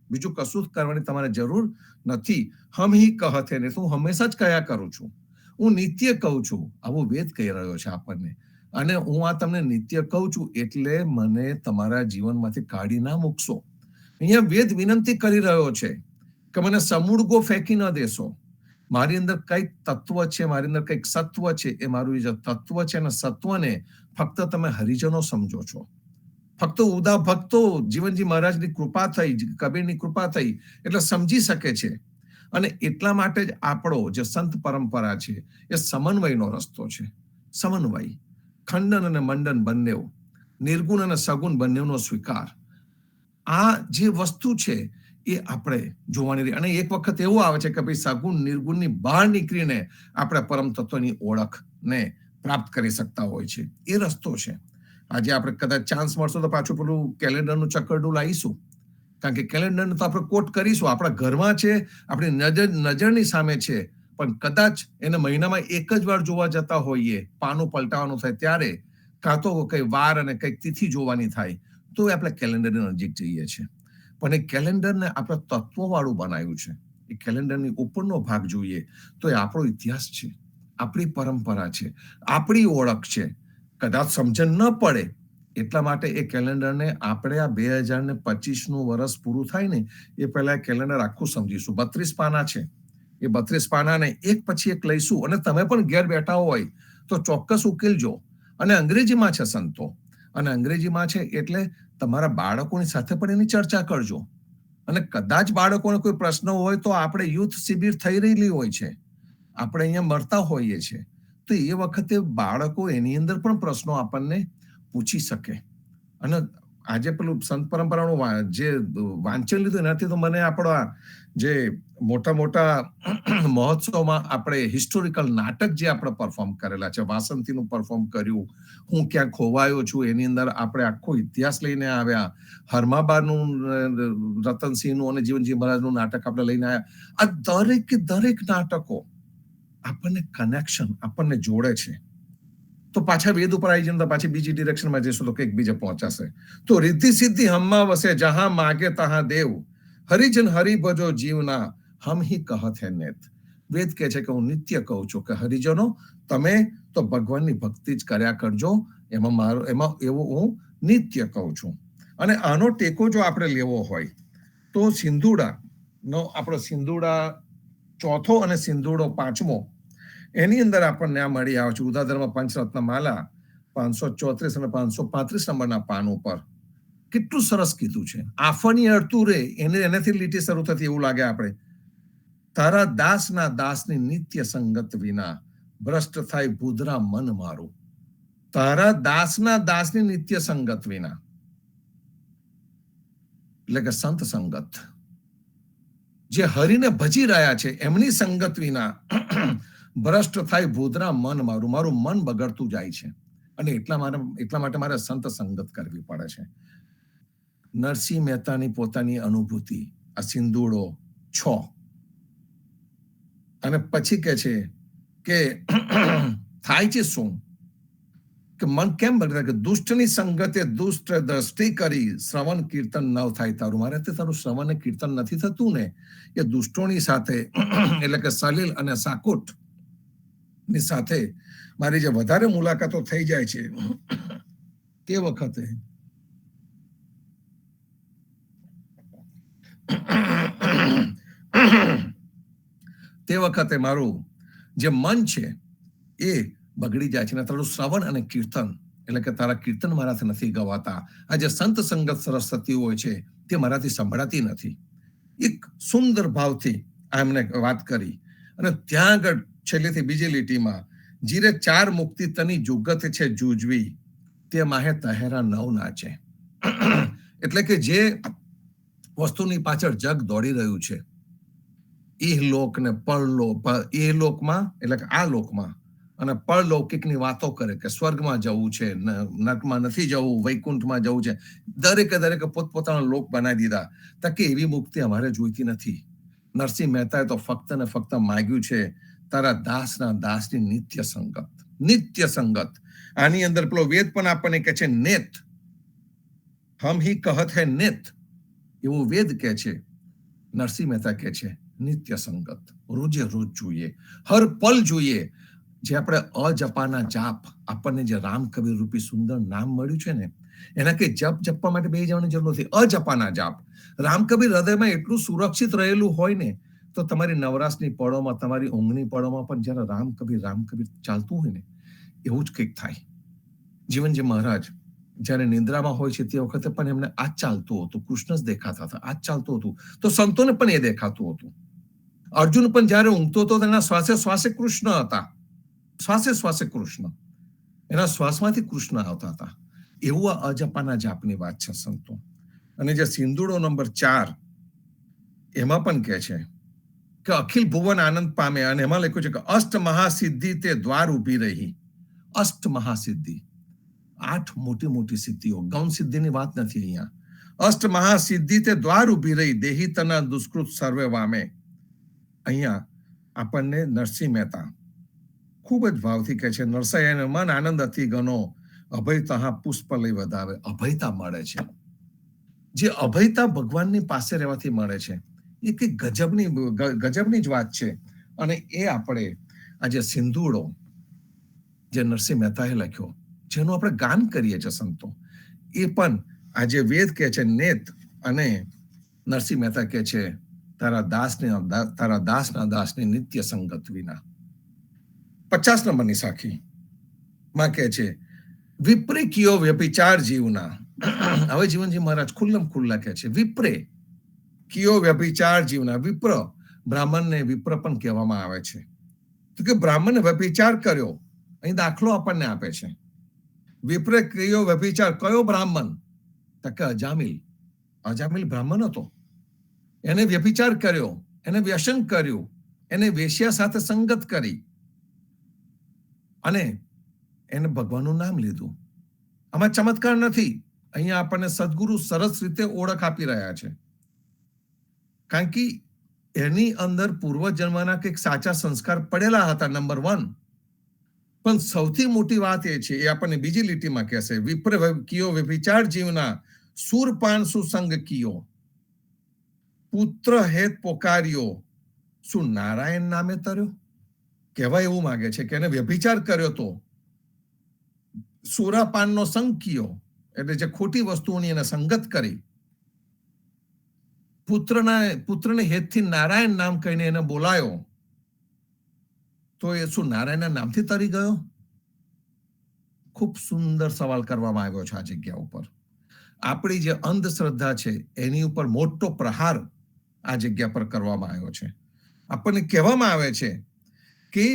Speaker 2: બીજું કશું કરવાની તમારે જરૂર નથી. હમ હી કહત હૈ, હું હંમેશા જ કયા કરું છું, હું નિત્ય કહું છું. આવું વેદ કહી રહ્યો છે આપણને. અને હું આ તમને નિત્ય કહું છું એટલે મને તમારા જીવનમાંથી કાઢી ના મૂકશો. અહીંયા વેદ વિનંતી કરી રહ્યો છે કે મને સમૂળગો ફેંકી ન દેશો. મારી અંદર કઈક તત્વ છે, મારી અંદર કઈક સત્વ છે, એ મારું જે તત્વ છે અને સત્વને ફક્ત તમે હરિજનો સમજો છો. ફક્ત ઉદા ભક્તો, જીવનજી મહારાજની કૃપા થઈ, કબીરની કૃપા થઈ એટલે સમજી શકે છે. અને એટલા માટે જ આપણો જે સંત પરંપરા છે એ સમન્વયનો રસ્તો છે. સમન્વય, ખંડન અને મંડન બંને, નિર્ગુણ અને સગુણ બંનેનો સ્વીકાર, આ જે વસ્તુ છે એ આપણે જોવાની રહી. અને એક વખત એવું આવે છે કે ભાઈ સગુણ નિર્ગુણની બહાર નીકળીને આપણે પરમ તત્વની ઓળખને પ્રાપ્ત કરી શકતા હોય છે. એ રસ્તો છે. આજે આપણે કદાચ ચાન્સ મળશે તો પાછું પેલું કેલેન્ડરનું ચક્કરડું લાવીશું, કારણ કે કેલેન્ડરને તો આપણે કોટ કરીશું. આપણા ઘરમાં છે, આપણી નજરની સામે છે, પણ કદાચ એને મહિનામાં એક જ વાર જોવા જતા હોઈએ, પાનું પલટાવાનું થાય ત્યારે, કાં તો કઈ વાર અને કઈક તિથિ જોવાની થાય, તો આપણે કેલેન્ડરની નજીક જઈએ છીએ. પણ એ કેલેન્ડરને આપણે તત્વવાળું બનાવ્યું છે. એ કેલેન્ડરની ઉપરનો ભાગ જોઈએ તો એ આપણો ઇતિહાસ છે, આપણી પરંપરા છે, આપણી ઓળખ છે. કદાચ સમજણ ન પડે એટલા માટે એ કેલેન્ડરને આપણે આ 2025નું વર્ષ પૂરું થાય ને એ પહેલા કેલેન્ડર આખું સમજીશું. 32 પાના છે. એ 32 પાનાને એક પછી એક લઈશું. અને તમે પણ ઘેર બેઠા હોય તો ચોક્કસ ઉકેલજો. અને અંગ્રેજીમાં છે સંતો, અને અંગ્રેજીમાં છે એટલે તમારા બાળકોની સાથે પણ એની ચર્ચા કરજો. અને કદાચ બાળકોને કોઈ પ્રશ્ન હોય તો આપણે યુથ શિબિર થઈ રહેલી હોય છે, આપણે અહીંયા મળતા હોઈએ છીએ, તો એ વખતે બાળકો એની અંદર પણ પ્રશ્નો આપણને પૂછી શકે. અને આજે પેલું સંત પરંપરાનું જે વાંચન લીધું એનાથી તો મને આપણા જે મોટા મોટા મહોત્સવમાં આપણે હિસ્ટોરિકલ નાટક જે આપણે પરફોર્મ કરેલા છે, વાસંતીનું પરફોર્મ કર્યું, હું ક્યાં ખોવાયો છું, એની અંદર આપણે આખો ઇતિહાસ લઈને આવ્યા, હરમાબાનું, રતનસિંહનું અને જીવનજી મહારાજનું નાટક આપણે લઈને આવ્યા. આ દરેક નાટકો આપણને કનેક્શન, આપણને જોડે છે. તો પાછા વેદ ઉપર આવી જઈને પાછી બીજી ડિરેક્શનમાં જઈશું તો કંઈક બીજે પહોંચાશે. તો રિદ્ધિ સિદ્ધિ હમમાં વસે જહાં માગે તહાં દેવ, હરિજન હરિ ભજો જીવના, હમ હી કહત હૈ નેત. વેદ કહે છે કે હું નિત્ય કહું છું કે હરિજનો તમે તો ભગવાનની ભક્તિ જ કર્યા કરજો, એમાં એવું હું નિત્ય કહું છું. અને આનો ટેકો જો આપણે લેવો હોય તો સિંધુડાનો આપણો સિંધુડા ચોથો અને સિંધુડો પાંચમો, એની અંદર આપણને આ મળી આવે છે. ઉદાધર્મ પંચરત્ન માલા 534 અને 535 નંબરના પાન ઉપર કેટલું સરસ કીધું છે. આફની અડતું રે એનાથી લીટી શરૂ થતી એવું લાગે આપણે. તારા દાસના દાસની નિત્ય સંગત વિના, ભ્રષ્ટ થાય ભૂદરા મન મારું. તારા દાસના દાસની નિત્ય સંગત વિના એટલે કે સંત સંગત, જે હરિને ભજી રહ્યા છે એમની સંગત વિના ભ્રષ્ટ થાય ભૂદરા મન મારું. મારું મન બગડતું જાય છે. અને એટલા માટે મારે સંત સંગત કરવી પડે છે. નરસિંહ મહેતાની પોતાની અનુભૂતિ, આ સિંધુડો 6. અને પછી કે છે કે થાય છે શું કે મન કેમ બગડે કે દુષ્ટની સંગતે દુષ્ટ દ્રષ્ટિ કરી, શ્રવણ કીર્તન ન થાય તારું. મારે તારું શ્રવણ કીર્તન નથી થતું ને, એ દુષ્ટોની સાથે એટલે કે સલીલ અને સાકુટ ની સાથે મારી જે વધારે મુલાકાતો થઈ જાય છે તે વખતે મારું જે મન છે એ બગડી જાય છે. ને તારું શ્રવણ અને કીર્તન એટલે કે તારા કીર્તન મારાથી નથી ગવાતા. આ જે સંત સંગત સરસ થતી હોય છે તે મારાથી સંભળાતી નથી. એક સુંદર ભાવથી આ એમને વાત કરી. અને ત્યાં આગળ છેલ્લેથી બીજી લીટીમાં જીરે 4 મુક્તિ તની જુગત છે જૂજવી, તે માહે તહેરા નવ નાચે. એટલે કે જે વસ્તુની પાછળ જગ દોડી રહ્યું છે, ઇહલોક ને પરલોક, ઇહલોકમાં એટલે કે આ લોકમાં અને પરલૌકિકની વાતો કરે કે સ્વર્ગમાં જવું છે, નરકમાં નથી જવું, વૈકુંઠમાં જવું છે. દરેકે પોતપોતાના લોક બનાવી દીધા. તકે એવી મુક્તિ અમારે જોઈતી નથી. નરસિંહ મહેતાએ તો ફક્ત ને ફક્ત માગ્યું છે તારા દાસના દાસની નિત્ય સંગત. નિત્ય સંગત. આની અંદર પેલો વેદ પણ આપણને કહે છે નેત, હમ હી કહત હૈ નેત, એવું વેદ કહે છે. નરસિંહ મહેતા કહે છે નિત્ય સંગત, રોજે રોજ જોઈએ, હર પલ જોઈએ. જે આપણે અજપાના જાપ, આપણને જે રામ કબીર રૂપી સુંદર નામ મળ્યું છે ને, એના કે જપ જપવા માટે બે જવાની જરૂર નથી. અજપાના જાપ, રામ કબીર હૃદયમાં એટલું સુરક્ષિત રહેલું હોય ને, તો તમારી નવરાશની પળોમાં, તમારી ઊંઘની પળોમાં પણ જ્યારે રામ કબીર ચાલતું હોય ને, એવું જ કંઈક થાય. જીવનજી મહારાજ જ્યારે નિંદ્રામાં હોય છે તે વખતે પણ એમને આ જ ચાલતું હતું. કૃષ્ણ જ દેખાતા હતા, આ જ ચાલતું હતું. તો સંતોને પણ એ દેખાતું હતું. અર્જુન પણ જ્યારે ઊંઘતો હતો તેના શ્વાસે શ્વાસે કૃષ્ણ હતા. શ્વાસે શ્વાસે કૃષ્ણ, એના શ્વાસમાંથી કૃષ્ણ આવતા હતા. એવું આ અજપાના જાપની વાત છે સંતો. અને જે સિંદૂરો નંબર 4 એમાં પણ કહે છે કે અખિલ ભુવન આનંદ પામે, અને એમાં લખ્યું છે કે અષ્ટ મહાસિદ્ધિ તે દ્વાર ઉભી રહી. અષ્ટ મહાસિદ્ધિ, 8 મોટી મોટી સિદ્ધિઓ, ગૌણ સિદ્ધિની વાત નથી અહીંયા. અષ્ટ મહાસિદ્ધિ તે દ્વાર ઉભી રહી, દેહી તના દુષ્કૃત સર્વે વામે. અહીંયા આપણને નરસિંહ મહેતા ખૂબ જ ભાવથી કહે છે નરસાયણ મન આનંદ અતિ ગનો, અભય તહા પુષ્પ લઈ વધાવે. અભયતા મળે છે. જે અભયતા ભગવાનની પાસે રહેવાથી મળે છે, એ કઈ ગજબની જ વાત છે. અને એ આપણે આજે સિંધુડો જે નરસિંહ મહેતાએ લખ્યો, જેનું આપણે ગાન કરીએ છીએ સંતો, એ પણ આજે વેદ કહે છે નેત, અને નરસિંહ મહેતા કહે છે તારા દાસના દાસની નિત્ય સંગત વિના. 50 નંબરની સાખી માં કહે છે વિપ્રે કિયો વ્યભિચાર જીવના. હવે જીવનજી મહારાજ ખુલ્લા કહે છે વિપ્રે કિયો વ્યભિચાર જીવના. વિપ્ર, બ્રાહ્મણને વિપ્ર પણ કહેવામાં આવે છે. તો કે બ્રાહ્મણે વ્યભિચાર કર્યો, અહીં દાખલો આપણને આપે છે. વિપ્રે કિયો વ્યભિચાર, કયો બ્રાહ્મણ? તો કે અજામિલ બ્રાહ્મણ હતો. એને વ્યભિચાર કર્યો, એને વ્યસન કર્યું, એને વેશ્યા સાથે સંગત કરી, અને એને ભગવાનનું નામ લીધું. આમાં ચમત્કાર નથી. અહીંયા આપણને સદગુરુ સરસ રીતે ઓળખ આપી રહ્યા છે. કારણ કે એની અંદર પૂર્વજન્મના કંઈક સાચા સંસ્કાર પડેલા હતા, નંબર 1. પણ સૌથી મોટી વાત એ છે, એ આપણને બીજી લીટીમાં કહેશે વિપ્ર કિયો વ્યભિચાર જીવના, સુરપાન સુસંગ કિયો, પુત્ર હેત પોકાર્યો, શું નારાયણ નામે તર્યો. કહેવાય એવું માંગે છે કે એને વ્યભિચાર કર્યો તો, સુરાપાનનો સંગ કિયો, એટલે જે ખોટી વસ્તુઓની એને સંગત કરી, પુત્રને હેતથી નારાયણ નામ કહીને એને બોલાયો, તો એ શું નારાયણના નામથી તરી ગયો? ખૂબ સુંદર સવાલ કરવામાં આવ્યો છે આ જગ્યા ઉપર. આપણી જે અંધશ્રદ્ધા છે એની ઉપર મોટો પ્રહાર આ જગ્યા પર કરવામાં આવ્યો છે. આપણને કહેવામાં આવે છે કે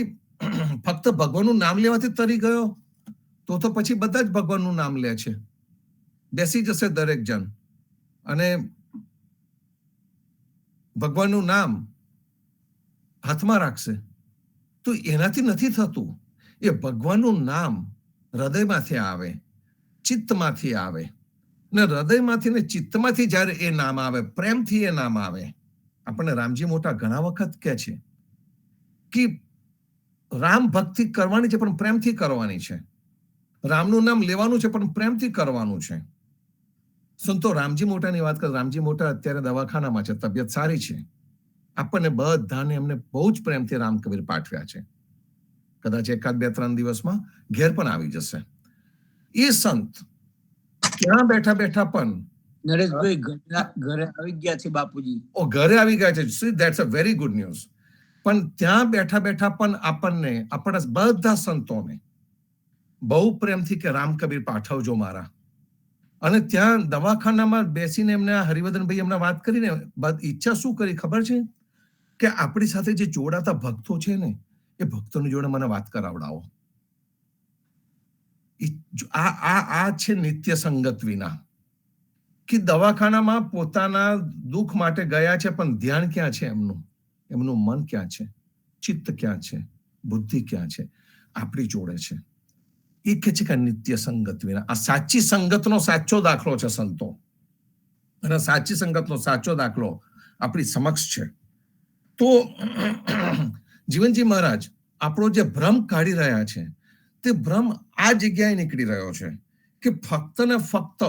Speaker 2: ફક્ત ભગવાનનું નામ લેવાથી તરી ગયો, તો પછી બધા જ ભગવાનનું નામ લે છે, બેસી જશે દરેક જણ અને ભગવાનનું નામ હાથમાં રાખશે. તો એનાથી નથી થતું. એ ભગવાનનું નામ હૃદયમાંથી આવે, ચિત્તમાંથી આવે, ને હૃદયમાંથી ને ચિત્તમાંથી જ્યારે એ નામ આવે, પ્રેમથી એ નામ આવે. આપણને રામજી મોટા ઘણા વખત કહે છે કે રામ ભક્તિ કરવાની છે પણ પ્રેમથી કરવાની છે. રામનું નામ લેવાનું છે પણ પ્રેમથી કરવાનું છે. સંતો રામજી મોટાની વાત કરે, રામજી મોટા અત્યારે દવાખાનામાં છે, તબિયત સારી છે. આપણને બધાને એમને બહુ જ પ્રેમથી રામ કબીર પાઠવ્યા છે. કદાચ 1, 2, 3 દિવસમાં ઘેર પણ આવી જશે. એ સંત ત્યાં બેઠા બેઠા પણ
Speaker 3: નરેશભાઈ ઘરે આવી ગયા છે બાપુજી.
Speaker 2: ઘરે આવી ગયા છે. That's a very good news. પણ ત્યાં બેઠા બેઠા પણ આપણને, આપણા બધા સંતોને બહુ પ્રેમથી કે રામ કબીર પાઠવજો મારા. અને ત્યાં દવાખાનામાં બેસીને એમને હરિવર્ધનભાઈ એમને વાત કરીને ઈચ્છા શું કરી ખબર છે? કે આપણી સાથે જે જોડાતા ભક્તો છે ને, એ ભક્તોની જોડે મને વાત કરાવડાવો. આ છે નિત્ય સંગત વિના. કે દવાખાનામાં પોતાના દુઃખ માટે ગયા છે, પણ ધ્યાન ક્યાં છે એમનું મન ક્યાં છે, ચિત્ત ક્યાં છે, બુદ્ધિ ક્યાં છે, આપણી જોડે છે. એ કે છે કે નિત્ય સંગત વિના. આ સાચી સંગતનો સાચો દાખલો છે સંતો, અને સાચી સંગતનો સાચો દાખલો આપણી સમક્ષ છે. તો જીવનજી મહારાજ આપણો જે ભ્રમ કાઢી રહ્યા છે, તે ભ્રમ આ જગ્યાએ નીકળી રહ્યો છે કે ફક્ત ને ફક્ત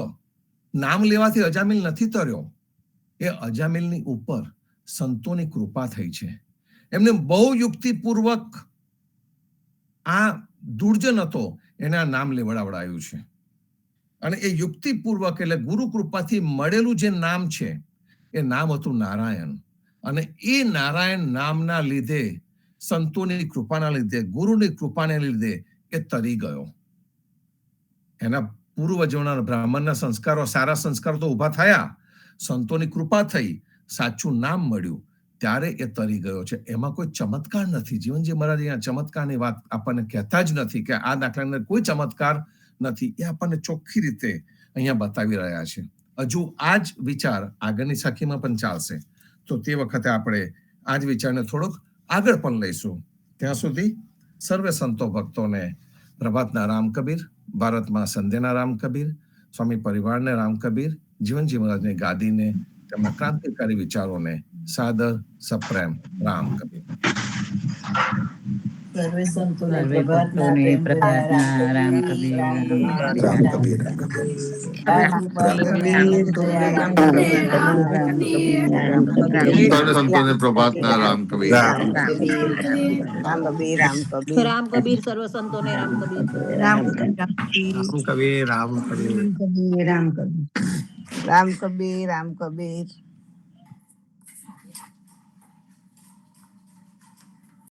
Speaker 2: નામ લેવાથી અજામિલ નથી તર્યો. એ અજામિલની ઉપર સંતોની કૃપા થઈ છે. એમને બહુ યુક્તિપૂર્વક આ દુર્જન હતો એને આ નામ લેવડાવડાયું છે. અને એ યુક્તિપૂર્વક એટલે ગુરુ કૃપાથી મળેલું જે નામ છે એ નામ હતું નારાયણ. અને એ નારાયણ નામના લીધે, સંતોની કૃપાના લીધે, ગુરુની કૃપાને લીધે એ તરી ગયો. એના પૂર્વજોના બ્રાહ્મણના સંસ્કારો, સારા સંસ્કારો તો ઉભા થયા, સંતોની કૃપા થઈ, સાચું નામ મળ્યું, ત્યારે એ તરી ગયો છે. એમાં કોઈ ચમત્કાર નથી. જીવનજી મહારાજ અહીંયા ચમત્કારની વાત આપણને કહેતા જ નથી કે આ દાખલાની અંદર કોઈ ચમત્કાર નથી. એ આપણને ચોખ્ખી રીતે અહીંયા બતાવી રહ્યા છે. હજુ આ જ વિચાર આગળની સખીમાં પણ ચાલશે, તો તે વખતે આપણે આ જ વિચારને થોડોક આગળ પણ લઈશું. ત્યાં સુધી સર્વે સંતો ભક્તોને પ્રભાતના રામ કબીર, ભારતમાં સંધ્યાના રામ કબીર, સ્વામી પરિવારને રામ કબીર, જીવનજી મહારાજની ગાદીને, તેમના ક્રાંતિકારી વિચારોને સાદર સપ્રેમ રામ કબીર.
Speaker 1: સર્વે સંતોને
Speaker 4: સર્વે ભક્તોને પ્રભાતના રામ કબીર.
Speaker 5: રામ કબીર.
Speaker 6: સર્વે સંતોને પ્રભાતના રામ કબીર.
Speaker 4: રામ કબીર સર્વ સંતોને રામ કબીર.
Speaker 5: રામ કબીર. રામ કબીર.
Speaker 7: રામ કબીર રામ કબીર.